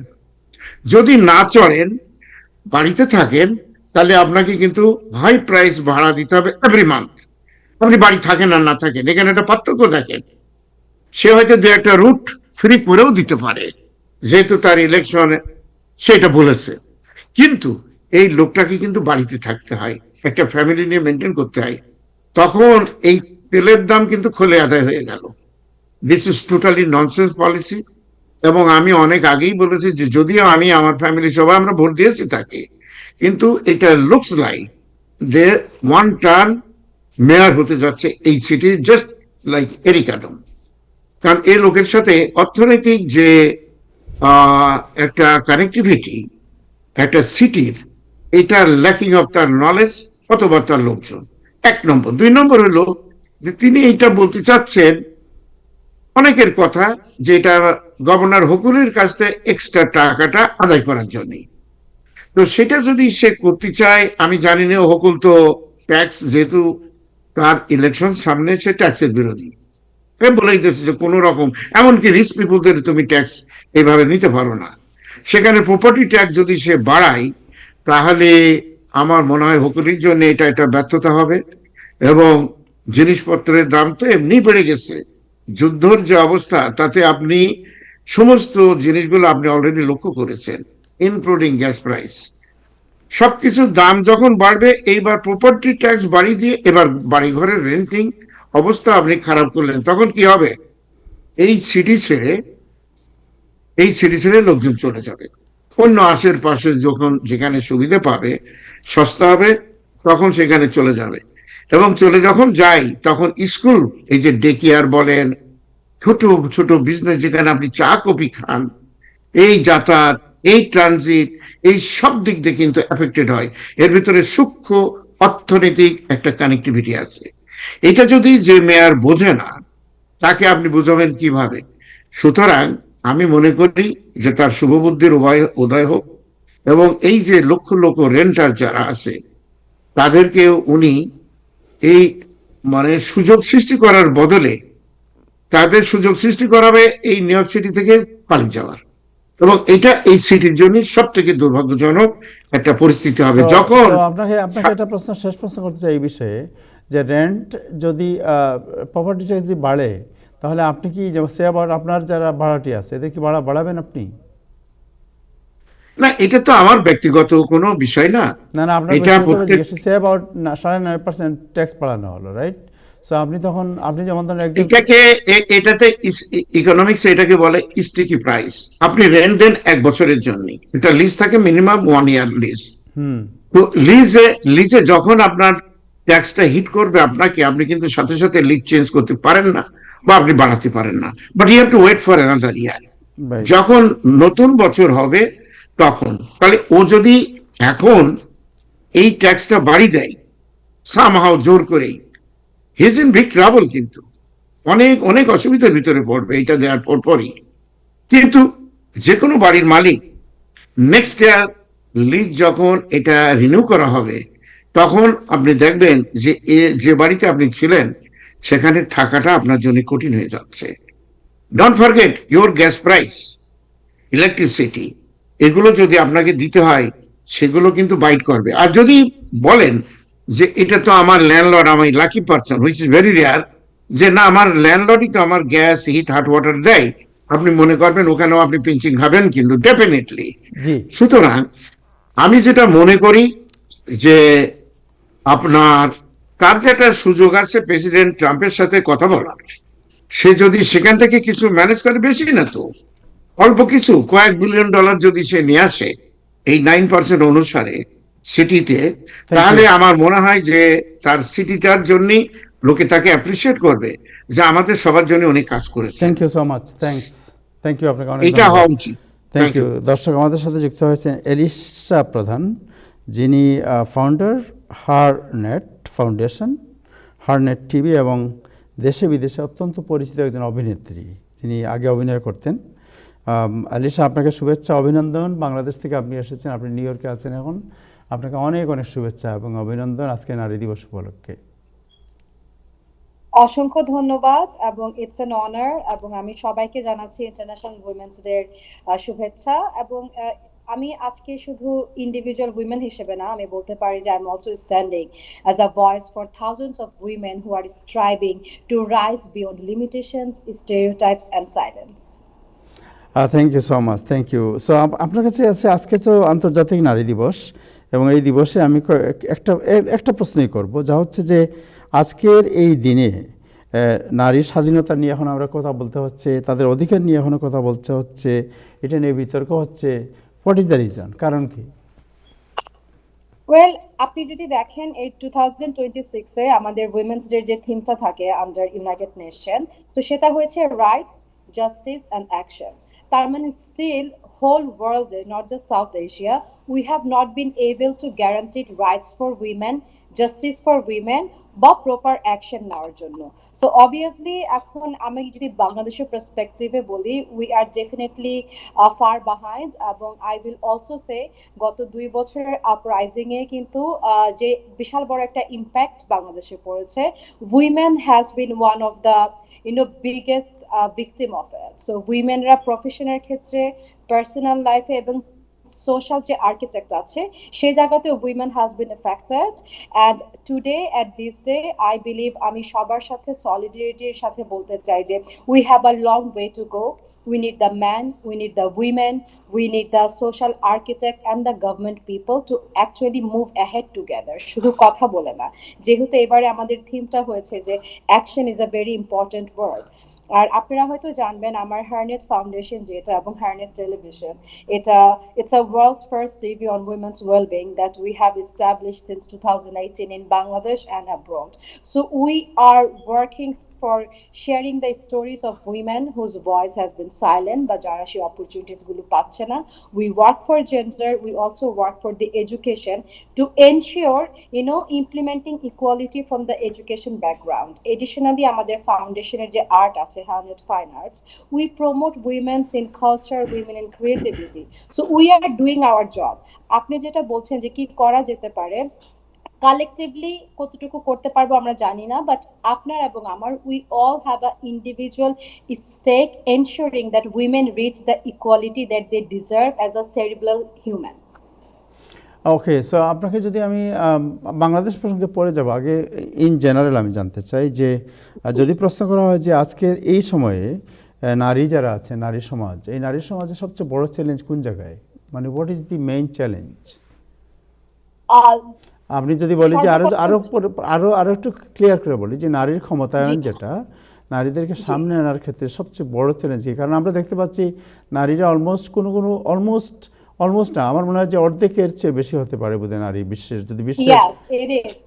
যদি না চড়েন বাড়িতে থাকেন তাহলে আপনাকে কিন্তু হাই প্রাইস ভাড়া দিতে হবে এভরি মান্থ। আপনি বাড়ি থাকেন আর না থাকেন, এখানে একটা পার্থক্য দেখেন। সে হয়তো 2-1টা রুট ফ্রি করেও দিতে পারে, যেহেতু তার ইলেকশনে সেটা বলেছে, কিন্তু এই লোকটাকে কিন্তু বাড়িতে থাকতে হয়, একটা ফ্যামিলি নিয়ে মেনটেন করতে হয়। তখন এই তেলের দাম কিন্তু খোলে আদায় হয়ে গেল। This is totally nonsense policy. এবং আমি অনেক আগেই বলেছি যে যদিও আমি আমার ফ্যামিলি সবাই আমরা ভোট দিয়েছি তাকে, কিন্তু এটা লুকস লাইক যে 1 টার্ম মেয়র হতে যাচ্ছে এই city, just like Eric Adam. কারণ এই লোকের সাথে অর্থনৈতিক যে একটা কানেক্টিভিটি একটা সিটির, এটা ল্যাকিং অফ তার নলেজ অথবা তার লোকজন, 1 নম্বর। 2 নম্বর হলো যে তিনি এইটা বলতে চাচ্ছেন অনেকের কথা যে এটা গভর্নর হকুলের কাছ থেকে এক্সট্রা টাকাটা আদায় করার জন্য। তো সেটা যদি সে করতে চায়, আমি জানি না, হকুল তো ট্যাক্স, যেহেতু তার ইলেকশন সামনে, সে ট্যাক্সের বিরোধী। সে বলেই দিয়েছে যে কোনো রকম, এমনকি রিচ পিপুলদের তুমি ট্যাক্স এইভাবে নিতে পারো না। সেখানে প্রপার্টি ট্যাক্স যদি সে বাড়ায়, তাহলে আমার মনে হয় হকুরির জন্য এটা একটা ব্যর্থতা হবে। এবং জিনিসপত্রের দাম তো এমনি বেড়ে গেছে, যুদ্ধর যে অবস্থা তাতে আপনি সমস্ত জিনিসগুলো আপনি অলরেডি লক্ষ্য করেছেন, ইনক্লুডিং গ্যাস প্রাইস। সবকিছুর দাম যখন বাড়বে, এইবার প্রপার্টি ট্যাক্স বাড়িয়ে দিয়ে এবার বাড়িঘরের রেন্টিং অবস্থা আপনি খারাপ করলেন, তখন কি হবে? এই সিটি ছেড়ে এই সিটি ছেড়ে লোকজন চলে যাবে অন্য আশেপাশে, যখন যেখানে সুবিধা পাবে, সস্তা হবে, তখন সেখানে চলে যাবে। এবং চলে যখন যাই, তখন স্কুল, এই যে ডে কেয়ার বলেন, ছোট ছোট বিজনেস যেখানে আপনি চা কফি খান, এই যাতায়াত, এই ট্রানজিট, এই সব দিক দিয়ে কিন্তু এফেক্টেড হয়। এর ভিতরে সূক্ষ্ম অর্থনৈতিক একটা কানেক্টিভিটি আছে। এটা যদি যে মেয়র বোঝে না, তাকে আপনি বুঝাবেন কিভাবে? সুতরাং আমি মনে করি যে তার শুভবুদ্ধির উদয় হোক, এবং এই যে লক্ষ লক্ষ রেন্টার যারা আছে, তাদেরকে উনি এই মানে সুযোগ সৃষ্টি করার বদলে তাদের সুযোগ সৃষ্টি করাবে এই নিউ ইয়র্ক সিটি থেকে পালিয়ে যাওয়ার। এবং এটা এই সিটির জন্য সব থেকে দুর্ভাগ্যজনক একটা পরিস্থিতি হবে যখন আপনাকে একটা প্রশ্ন, শেষ প্রশ্ন করতে চাই এই বিষয়ে, যে রেন্ট যদি প্রপার্টি ট্যাক্স যদি বাড়ে, তাহলে আপনি কি, যেমন সে আবার আপনার যারা ভাড়াটি আছে এদের কি ভাড়া বাড়াবেন আপনি? না, এটা তো আমার ব্যক্তিগত কোনো বিষয় না। না না, আপনার এটা প্রত্যেক সে আবার 9.5% ট্যাক্স বাড়ানো হলো, রাইট? সো আপনি তখন, আপনি যেমন ধরেন একজন, এটাকে এটাতে ইকোনমিক্স এটাকে বলে স্টিকি প্রাইস। আপনি রেন্ট দেন 1 বছরের জন্য, এটা লিজ থাকে মিনিমাম 1 ইয়ার লিজ। তো লিজে যখন আপনার ট্যাক্সটা হিট করবে আপনাকে, আপনি কিন্তু সাথে সাথে লিজ চেঞ্জ করতে পারেন না, বা আপনি বাড়াতে পারেন না, but you have to wait for another year. right. যখন নতুন বছর হবে তখন, তাহলে ও যদি এখন এই ট্যাক্সটা বাড়ি দেয় সামহাও জোর করেই, he is in big trouble, কিন্তু অনেক অনেক অসুবিধার ভিতরে পড়বে এটা দেওয়ার পরই। কিন্তু যে কোনো বাড়ির মালিক নেক্সট ইয়ার লিজ যখন এটা রিনিউ করা হবে, তখন আপনি দেখবেন যে যে বাড়িতে আপনি ছিলেন সেখানে থাকাটা আপনার জন্য কঠিন হয়ে যাচ্ছে। Don't forget your gas price, electricity, এগুলো যদি আপনাকে দিতে হয়, সেগুলো কিন্তু বাইট করবে। আর যদি বলেন যে এটা তো আমার ল্যান্ডলর্ড, আমি lucky person, which is very rare, যে না আমার ল্যান্ডলর্ডই তো আমার গ্যাস, হিট, হট ওয়াটার দেয়, আপনি মনে করবেন ওখানেও আপনি পিঞ্চিং খাবেন, কিন্তু ডেফিনেটলি। জি, সুতরাং আমি যেটা মনে করি যে আপনার তার যেটা সুযোগ আছে প্রেসিডেন্ট ট্রাম্পের সাথে কথা বলার, সে যদি সেখান থেকে কিছু ম্যানেজ করে, বেশি না তো, অল্প কিছু কয়েক বিলিয়ন ডলার যদি সে নিয়ে আসে এই 9% অনুসারে সিটিতে, তাহলে আমার মনে হয় যে তার সিটিটার জন্য লোকে তাকে অ্যাপ্রিসিয়েট করবে, যে আমাদের সবার জন্য অনেক কাজ করেছে। Thank you so much, thank you আপনাকে অনেক এটা হওয়া উচিত। Thank you. দর্শক, আমাদের সাথে যুক্ত হয়েছেন এলিশা প্রধান, যিনি ফাউন্ডার হারনেট ফাউন্ডেশন, হারনেট টিভি, এবং দেশে বিদেশে অত্যন্ত পরিচিত একজন অভিনেত্রী, যিনি আগে অভিনয় করতেন। এলিশা, আপনাকে শুভেচ্ছা, অভিনন্দন। বাংলাদেশ থেকে আপনি এসেছেন, আপনি নিউ ইয়র্কে আছেন এখন। আপনাকে অনেক অনেক শুভেচ্ছা এবং অভিনন্দন আজকে নারী দিবস উপলক্ষে। অসংখ্য ধন্যবাদ, এবং ইটস অ্যান অনার, এবং আমি সবাইকে জানাচ্ছি ইন্টারন্যাশনাল উইমেন্স ডে শুভেচ্ছা। এবং আমি আজকে শুধু ইন্ডিভিজুয়াল উইমেন হিসেবে না, আমি বলতে পারি যে I am also standing as a voice for thousands of women who are striving to rise beyond limitations, stereotypes and silence. Thank you so much, thank you. So আপনার কাছে আছে, আজকে তো আন্তর্জাতিক নারী দিবস, এবং এই দিবসে আমি একটা প্রশ্নই করব, যা হচ্ছে যে আজকের এই দিনে নারীর স্বাধীনতা নিয়ে এখন আমরা কথা বলতে হচ্ছে, তাদের অধিকার নিয়ে এখনও কথা বলতে হচ্ছে, এটা নিয়ে বিতর্ক হচ্ছে। হোয়াট ইজ দ্য রিজন, কারণ কি? ওয়েল, আপনি যদি দেখেন এই 2026-এ আমাদের উইমেন্স ডে যে থিমটা থাকে আন্ডার ইউনাইটেড নেশন, তো সেটা হয়েছে রাইটস, জাস্টিস অ্যান্ড অ্যাকশন। তার মানে স্টিল হোল ওয়ার্ল্ডে, not just south Asia, we have not been able to guarantee rights for women, justice for women, বা প্রপার অ্যাকশন নেওয়ার জন্য। সো অবভিয়াসলি এখন আমি যদি বাংলাদেশের পার্সপেক্টিভে বলি, we are definitely far behind, এবং আই উইল অলসো সে গত 2 বছরের আপরাইজিং এ কিন্তু যে বিশাল বড় একটা ইম্প্যাক্ট বাংলাদেশে পড়েছে, women has been one of the biggest victim of it. So উইমেনরা প্রফেশনের ক্ষেত্রে, পার্সোনাল লাইফে এবং সোশ্যাল যে আর্কিটেক্ট আছে সেই জায়গাতে women has bin affected. And today at this day I believe আমি সবার সাথে সলিডারিটির সাথে বলতে চাই যে we have a long way to go. We need the men, we need the women, we need the social architect and the government people to actually move ahead together. শুধু কথা বলে না, যেহেতু এবারে আমাদের থিমটা হয়েছে যে action is a very important word. আর আপনারা হয়তো জানবেন আমার হারনেট ফাউন্ডেশন যেটা এবং হারনেট টেলিভিশন, এটা it's a world's first TV on women's well-being that we have established since 2018 in Bangladesh and abroad. So we are working for sharing the stories of women whose voice has been silent বা যারা সেই opportunities গুলো পাচ্ছে না. We work for gender, we also work for the education to ensure implementing equality from the education background. Additionally আমাদের ফাউন্ডেশনের যে art আছে Harnet Fine Arts, we promote women in culture, women in creativity. So we are doing our job. আপনি যেটা বলছেন যে কি করা যেতে পারে, কালেকটিভলি কতটুকু করতে পারবো আমরা জানি না, বাট আপনার এবং আমার we all have a individual stake ensuring that women reach the equality that they deserve as a cerebral human. Okay, so আপনাকে যদি আমি বাংলাদেশ প্রসঙ্গে পড়ে যাব, আগে ইন জেনারেল আমি জানতে চাই যে যদি প্রশ্ন করা হয় যে আজকের এই সময়ে নারী যারা আছে, নারী সমাজ, এই নারী সমাজের সবচেয়ে বড় চ্যালেঞ্জ কোন জায়গায়, মানে what is the main challenge? আপনি যদি বলি যে আরো একটু ক্লিয়ার করে বলি যে নারীর ক্ষমতায়ন যেটা, নারীদেরকে সামনে আনার ক্ষেত্রে সবচেয়ে বড় চ্যালেঞ্জ কি? কারণ আমরা দেখতে পাচ্ছি নারীরা অলমোস্ট না, আমার মনে হয় যে অর্ধেকের চেয়ে বেশি হতে পারে বোধহয় নারী বিশ্বের, যদি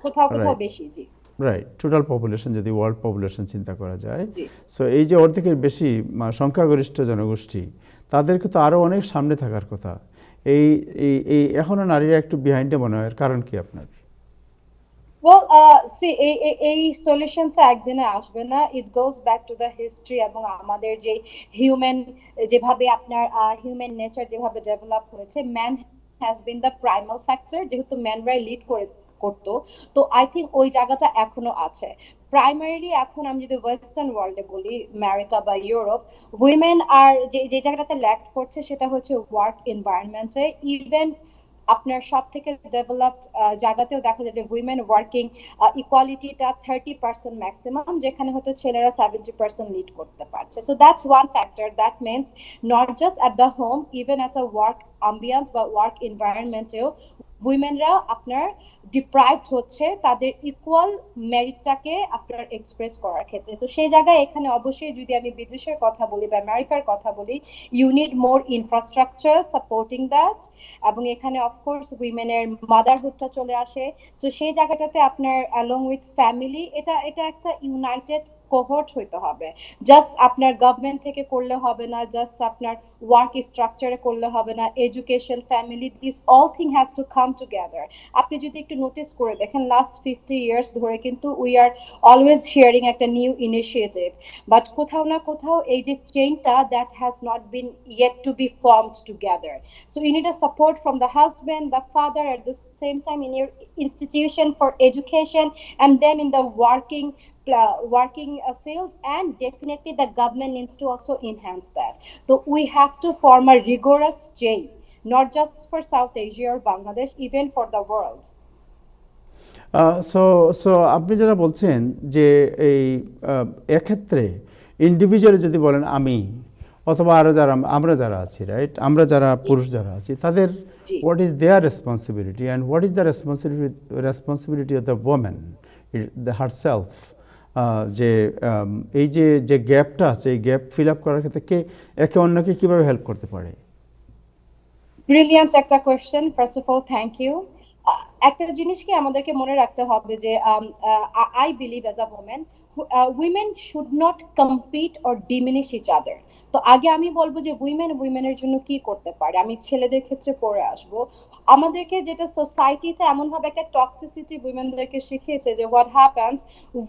কোথাও বেশি, জি রাইট, টোটাল পপুলেশন যদি ওয়ার্ল্ড পপুলেশন চিন্তা করা যায়। সো এই যে অর্ধেকের বেশি সংখ্যাগরিষ্ঠ জনগোষ্ঠী, তাদেরকে তো আরও অনেক সামনে থাকার কথা। এই এখনো নারীরা একটু বিহাইন্ডে মনে হয়, কারণ কি আপনার? Well, see, এই সলিউশনটা একদিনে আসবে না। It goes back to the history এবং আমাদের যে হিউম্যান, যেভাবে আপনার হিউম্যান নেচার যেভাবে ডেভেলপ হয়েছে, man has been the primal factor, যেহেতু ম্যানরাই লিড করতো। তো আই থিঙ্ক ওই জায়গাটা এখনো আছে। প্রাইমারিলি এখন আমি যদি ওয়েস্টার্ন ওয়ার্ল্ডে বলি, আমেরিকা বা ইউরোপ, উইমেন আর যে জায়গাটাতে ল্যাক করছে সেটা হচ্ছে ওয়ার্ক এনভায়রনমেন্টে। ইভেন আপনার সব থেকে ডেভেলপড জায়গাতেও দেখা যায় যে উইমেন ওয়ার্কিং ইকুয়ালিটিটা 30% ম্যাক্সিমাম, যেখানে হয়তো ছেলেরা 70% লিড করতে পারছে। So that's one factor. That means not just at the home, even at a work ambience বা ওয়ার্ক এনভায়রনমেন্টেও উইমেনরা আপনার ডিপ্রাইভড হচ্ছে তাদের ইকুয়াল মেরিটটাকে আপনার এক্সপ্রেস করার ক্ষেত্রে। তো সেই জায়গায় এখানে অবশ্যই যদি আমি বিদেশের কথা বলি বা আমেরিকার কথা বলি, you need more infrastructure supporting that, এবং এখানে অফকোর্স উইমেনের মাদারহুডটা চলে আসে। সো সেই জায়গাটাতে আপনার অ্যালং উইথ ফ্যামিলি, এটা একটা ইউনাইটেড কোহর্ট হইতে হবে। জাস্ট আপনার গভর্নমেন্ট থেকে করলে হবে না, জাস্ট আপনার ওয়ার্ক স্ট্রাকচারে করলে হবে না, education, family, this all thing has to come together. আপনি যদি একটু নোটিস করে দেখেন লাস্ট 50 ইয়ার্স ধরে কিন্তু উই আর অলওয়েজ হিয়ারিং একটা নিউ ইনিশিয়েটিভ, বাট কোথাও না কোথাও এই যে চেইনটা that has not been yet to be formed together. So you need a support from the husband, the father, at the same time in your institution for education, and then in the working fields, and definitely the government needs to also enhance that. So we have to form a rigorous chain, not just for South Asia or Bangladesh, even for the world. So আপনি যারা বলছেন যে এই এক্ষেত্রে individually যদি বলেন আমি, অথবা আরও আমরা যারা আছি, রাইট, আমরা যারা পুরুষ যারা আছি, তাদের what is there responsibility and what is the responsibility of the women herself, যে এই যে গ্যাপটা আছে, এই গ্যাপ ফিল আপ করার ক্ষেত্রে কে একে অন্যকে কিভাবে হেল্প করতে পারে? ব্রিলিয়ান্ট একটা question. First of all thank you. একটা জিনিস কি আমাদেরকে মনে রাখতে হবে যে I believe as a women, women should not compete or diminish each other. তো আগে আমি বলবো যে উইমেনের জন্য কি করতে পারে, আমি ছেলেদের ক্ষেত্রে পরে আসবো। আমাদেরকে যেটা সোসাইটিতে এমন ভাবে একটা টক্সিসিটি উইমেনদেরকে শিখিয়েছে যে what happens,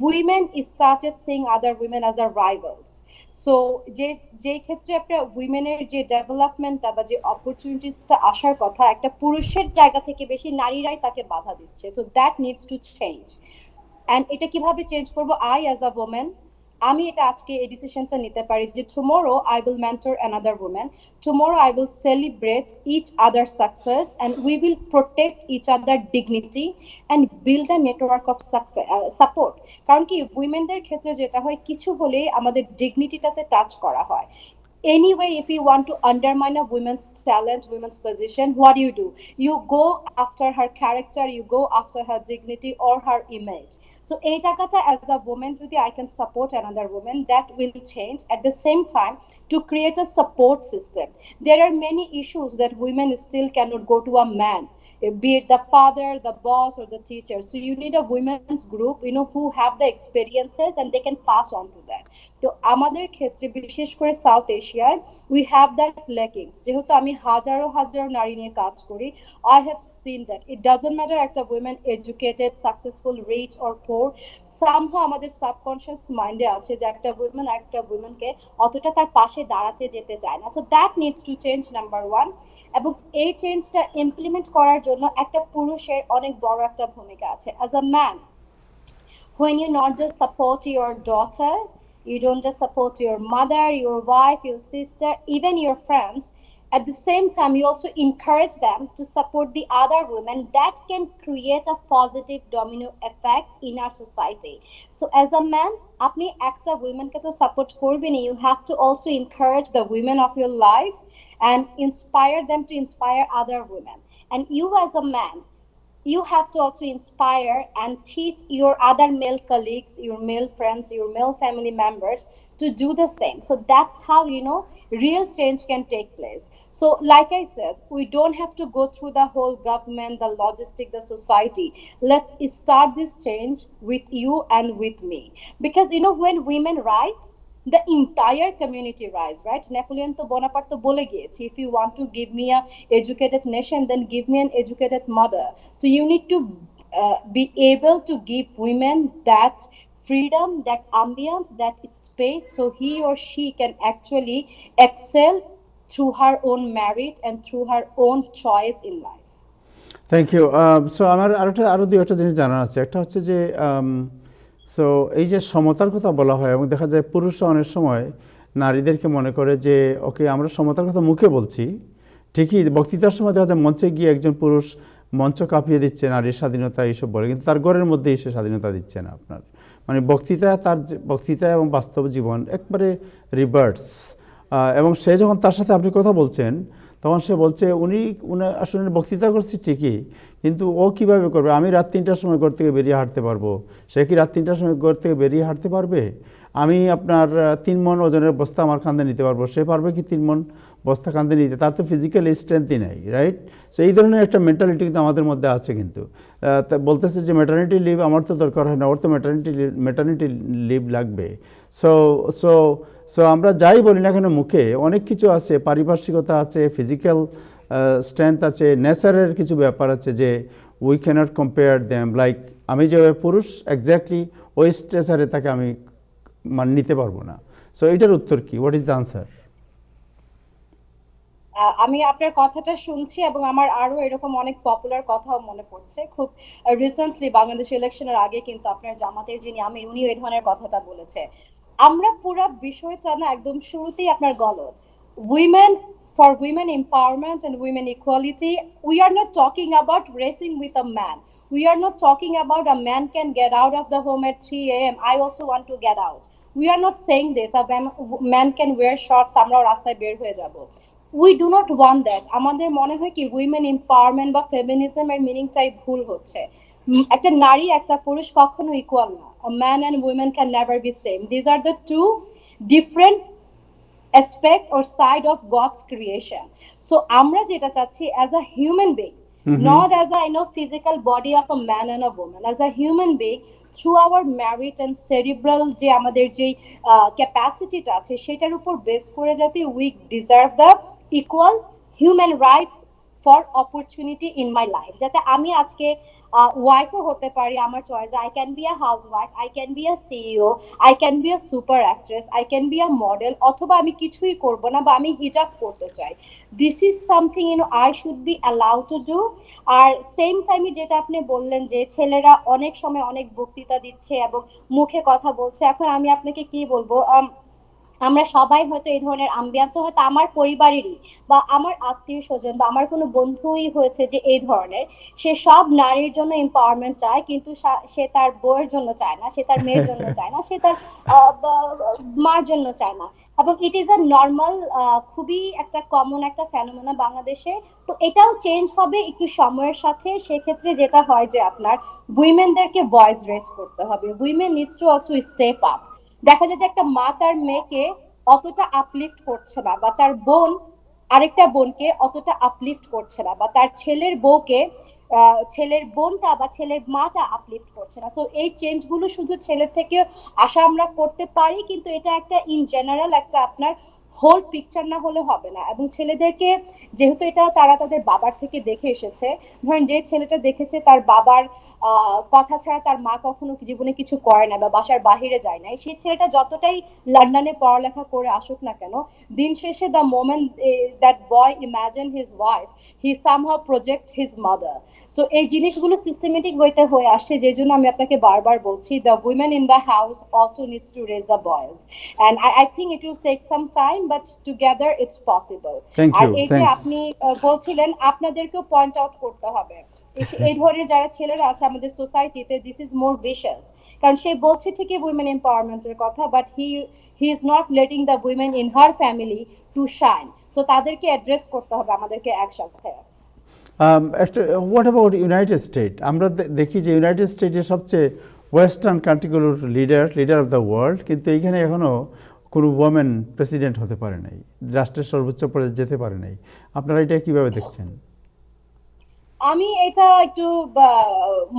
women started seeing other women as our rivals. So যে ক্ষেত্রে একটা উইমেনের যে ডেভেলপমেন্টটা বা যে অপরচুনিটিসটা আসার কথা একটা পুরুষের জায়গা থেকে বেশি নারীরাই তাকে বাধা দিচ্ছে। So that needs to change. And এটা কিভাবে চেঞ্জ করবো, আই অ্যাজ আ ওমেন আমি এটা আজকে এই ডিসিশনটা নিতে পারি যে tomorrow I will mentor another women, tomorrow I will celebrate each other success and we will protect each other dignity and build a network of support. কারণ কি উইমেনদের ক্ষেত্রে যেটা হয় কিছু হলেই আমাদের ডিগনিটিটাতে টাচ করা হয়। Anyway, if you want to undermine a woman's talent, women's position, what do? You go after her character, you go after her dignity or her image. So এই জায়গাটা as a woman যদি I can support another woman, that will change. At the same time, to create a support system. There are many issues that women still cannot go to a man, be it the father, the boss, or the teacher. So you need a women's group, who have the experiences and they can pass on to that. তো আমাদের ক্ষেত্রে বিশেষ করে south এশিয়ায় we have that lackings. যেহেতু আমি হাজারো হাজারো নারী নিয়ে কাজ করি, I have seen that it doesn't matter একটা women educated, successful, rich or poor, somehow আমাদের সাবকনশিয়াস মাইন্ডে আছে যে একটা উইমেন একটা উইমেনকে অতটা তার পাশে দাঁড়াতে যেতে চায় না। So that needs to change, number one. এবং এই চেঞ্জটা ইমপ্লিমেন্ট করার জন্য একটা পুরুষের অনেক বড় একটা ভূমিকা আছে। As a man, when you not just support your daughter, you don't just support your mother, your wife, your sister, even your friends, at the same time you also encourage them to support the other women, that can create a positive domino effect in our society. So as a man, আপনি একটা womenকে তো support করবেনই, you have to also encourage the women of your life and inspire them to inspire other women. And you as a man, you have to also inspire and teach your other male colleagues, your male friends, your male family members to do the same. So that's how real change can take place. So like I said, we don't have to go through the whole government, the logistic, the society. Let's start this change with you and with me, because when women rise, the entire community rise, right? Napoleon to Bonaparte to bole giyeche, if you want to give me a educated nation, then give me an educated mother. So you need to be able to give women that freedom, that ambience, that space, so he or she can actually excel through her own merit and through her own choice in life. Thank you. So আমার আরও দুই একটা জিনিস জানার আছে। একটা হচ্ছে যে সো এই যে সমতার কথা বলা হয় এবং দেখা যায় পুরুষরা অনেক সময় নারীদেরকে মনে করে যে ওকে আমরা সমতার কথা মুখে বলছি ঠিকই, বক্তৃতার সময় দেখা যায় মঞ্চে গিয়ে একজন পুরুষ মঞ্চ কাঁপিয়ে দিচ্ছে নারীর স্বাধীনতা এইসব বলে, কিন্তু তার ঘরের মধ্যেই সে স্বাধীনতা দিচ্ছে না আপনার, মানে বক্তৃতা এবং বাস্তব জীবন একবারে রিভার্স। এবং সে যখন তার সাথে আপনি কথা বলছেন তখন সে বলছে উনি আসলে বক্তৃতা করছি ঠিকই, কিন্তু ও কীভাবে করবে? আমি রাত 3টার সময় ঘর থেকে বেরিয়ে হাঁটতে পারবো, সে কি রাত 3টার সময় ঘর থেকে বেরিয়ে হাঁটতে পারবে? আমি আপনার 3 মণ ওজনের বস্তা আমার কাঁধে নিতে পারবো, সে পারবে কি 3 মণ বস্তা কাঁধে নিতে? তার তো ফিজিক্যাল স্ট্রেংথই নেই, রাইট? সো এই ধরনের একটা মেন্টালিটি কিন্তু আমাদের মধ্যে আছে। কিন্তু বলতেছে যে ম্যাটারনিটি লিভ আমার তো দরকার হয় না, ওর তো ম্যাটারনিটি লিভ লাগবে। সো সো সো আমরা যাই বলি না কেন মুখে অনেক কিছু আছে, পারিপার্শ্বিকতা আছে, ফিজিক্যাল স্ট্রেংথ আছে, নেচারের কিছু ব্যাপার আছে যে we cannot compare them. Like আমি যেভাবে পুরুষ এক্স্যাক্টলি ওই স্ট্রেচারে তাকে আমি নিতে পারবো না। সো এটার উত্তর কি? What is the answer? আমি আপনার কথাটা শুনছি এবং আমার আরো এরকম অনেক পপুলার কথাও মনে পড়ছে। খুব রিসেন্টলি বাংলাদেশ ইলেকশনের আগে কিন্তু আপনার জামাতের যিনি আমির উনিও এই ধরনের কথাটা বলেছে। আমরা পুরো বিষয়টা না একদম শুরুতেই আপনার গলদ। For women empowerment and women equality, we are not talking about racing with a man. We are not talking about a man can get out of the home at 3 a.m. I also want to get out. We are not saying this. A man can wear shorts, আমরাও রাস্তায় বের হয়ে যাব। We do not want that. আমাদের মনে হয় কি women empowerment বা feminism এর মিনিংটাই ভুল হচ্ছে। একটা নারী একটা পুরুষ কখনো ইকুয়াল না। A man and women can never be same. These are the two different aspect or side of God's creation. So আমরা যেটা চাচ্ছি as a human being, not as a physical body of a man and a woman, as a human being, through our merit and cerebral যে আমাদের যে ক্যাপাসিটিটা আছে সেটার উপর base করে যাতে we deserve the equal human rights for opportunity in my life, যাতে আমি আজকে ওয়াইফও হতে পারি আমার choice, I can be a house wife, I can be a CEO, I can be a super actress, I can be a model, অথবা আমি কিছুই করব না বা আমি হিজাব করতে চাই। This is something I should be allowed to do. আর সেম টাইমে যেটা আপনি বললেন যে ছেলেরা অনেক সময় অনেক বক্তৃতা দিচ্ছে এবং মুখে কথা বলছে, এখন আমি আপনাকে কি বলবো, আমরা সবাই হয়তো এই ধরনের আম্বিয়ান্স হয়তো আমার পরিবারেরই বা আমার আত্মীয় স্বজন বা আমার কোনো বন্ধুই হয়েছে যে এই ধরনের, সে সব নারীর জন্য এম্পাওয়ারমেন্ট চায়, কিন্তু সে তার বউয়ের জন্য চায় না, সে তার মেয়ের জন্য চায় না, সে তার মার জন্য চায় না। এবং ইট ইজ আ নর্মাল, খুবই একটা কমন একটা ফেনোমেনা বাংলাদেশে। তো এটাও চেঞ্জ হবে একটু সময়ের সাথে। সেক্ষেত্রে যেটা হয় যে আপনার উইমেনদেরকে ভয়েস রেজ করতে হবে, women needs to also step up. দেখা যায় যে একটা মা তার মেয়েকে অতটা আপলিফট করছে না, বা তার বোন আরেকটা বোনকে অতটা আপলিফট করছে না, বা তার ছেলের বউকে ছেলের বোনটা বা ছেলের মাটা আপলিফট করছে না। সো এই চেঞ্জ গুলো শুধু ছেলের থেকে আশা আমরা করতে পারি, কিন্তু এটা একটা ইন জেনারেল একটা আপনার হোল পিকচার না হলে হবে না। এবং ছেলেদেরকে, যেহেতু এটা তারা তাদের বাবার থেকে দেখে এসেছে, ধরেন যে ছেলেটা দেখেছে তার বাবার কথা ছাড়া তার মা কখনো জীবনে কিছু করে না বা বাসার বাহিরে যায় নাই, সেই ছেলেটা যতটাই লন্ডনে পড়ালেখা করে আসুক না কেন, দিন শেষে the moment that boy imagine his wife, he somehow project his mother. So এই জিনিসগুলো সিস্টেমেটিক ওয়েতে হয়ে আসে, যে জন্য আমি আপনাকে বারবার বলছি the women in the house also needs to raise the boys, and I think it will take some time, but together it's possible. Thank আর ইউ, এই যে থ্যাংকস। আপনি বলছিলেন আপনাদেরকেও পয়েন্ট আউট করতে হবে, এই ধরনের যারা ছেলেরা আছে আমাদের সোসাইটিতে, দিস ইজ মোর ভিশাস। কারণ সে বলছে ঠিকই উইমেন এম্পাওয়ারমেন্টের কথা, but he is not letting the women in her family to shine. তো তাদেরকে অ্যাড্রেস করতে হবে আমাদেরকে একসাথে। একটা হোয়াট অ্যাবাউট ইউনাইটেড স্টেট? আমরা দেখি যে ইউনাইটেড স্টেটের সবচেয়ে ওয়েস্টার্ন কান্ট্রিগুলোর লিডার অফ দ্য ওয়ার্ল্ড, কিন্তু এইখানে এখনও কোনো ওয়ামেন প্রেসিডেন্ট হতে পারে নাই, রাষ্ট্রের সর্বোচ্চ পর্যায়ে যেতে পারে নাই। আপনারা এটা কীভাবে দেখছেন? আমি এটা একটু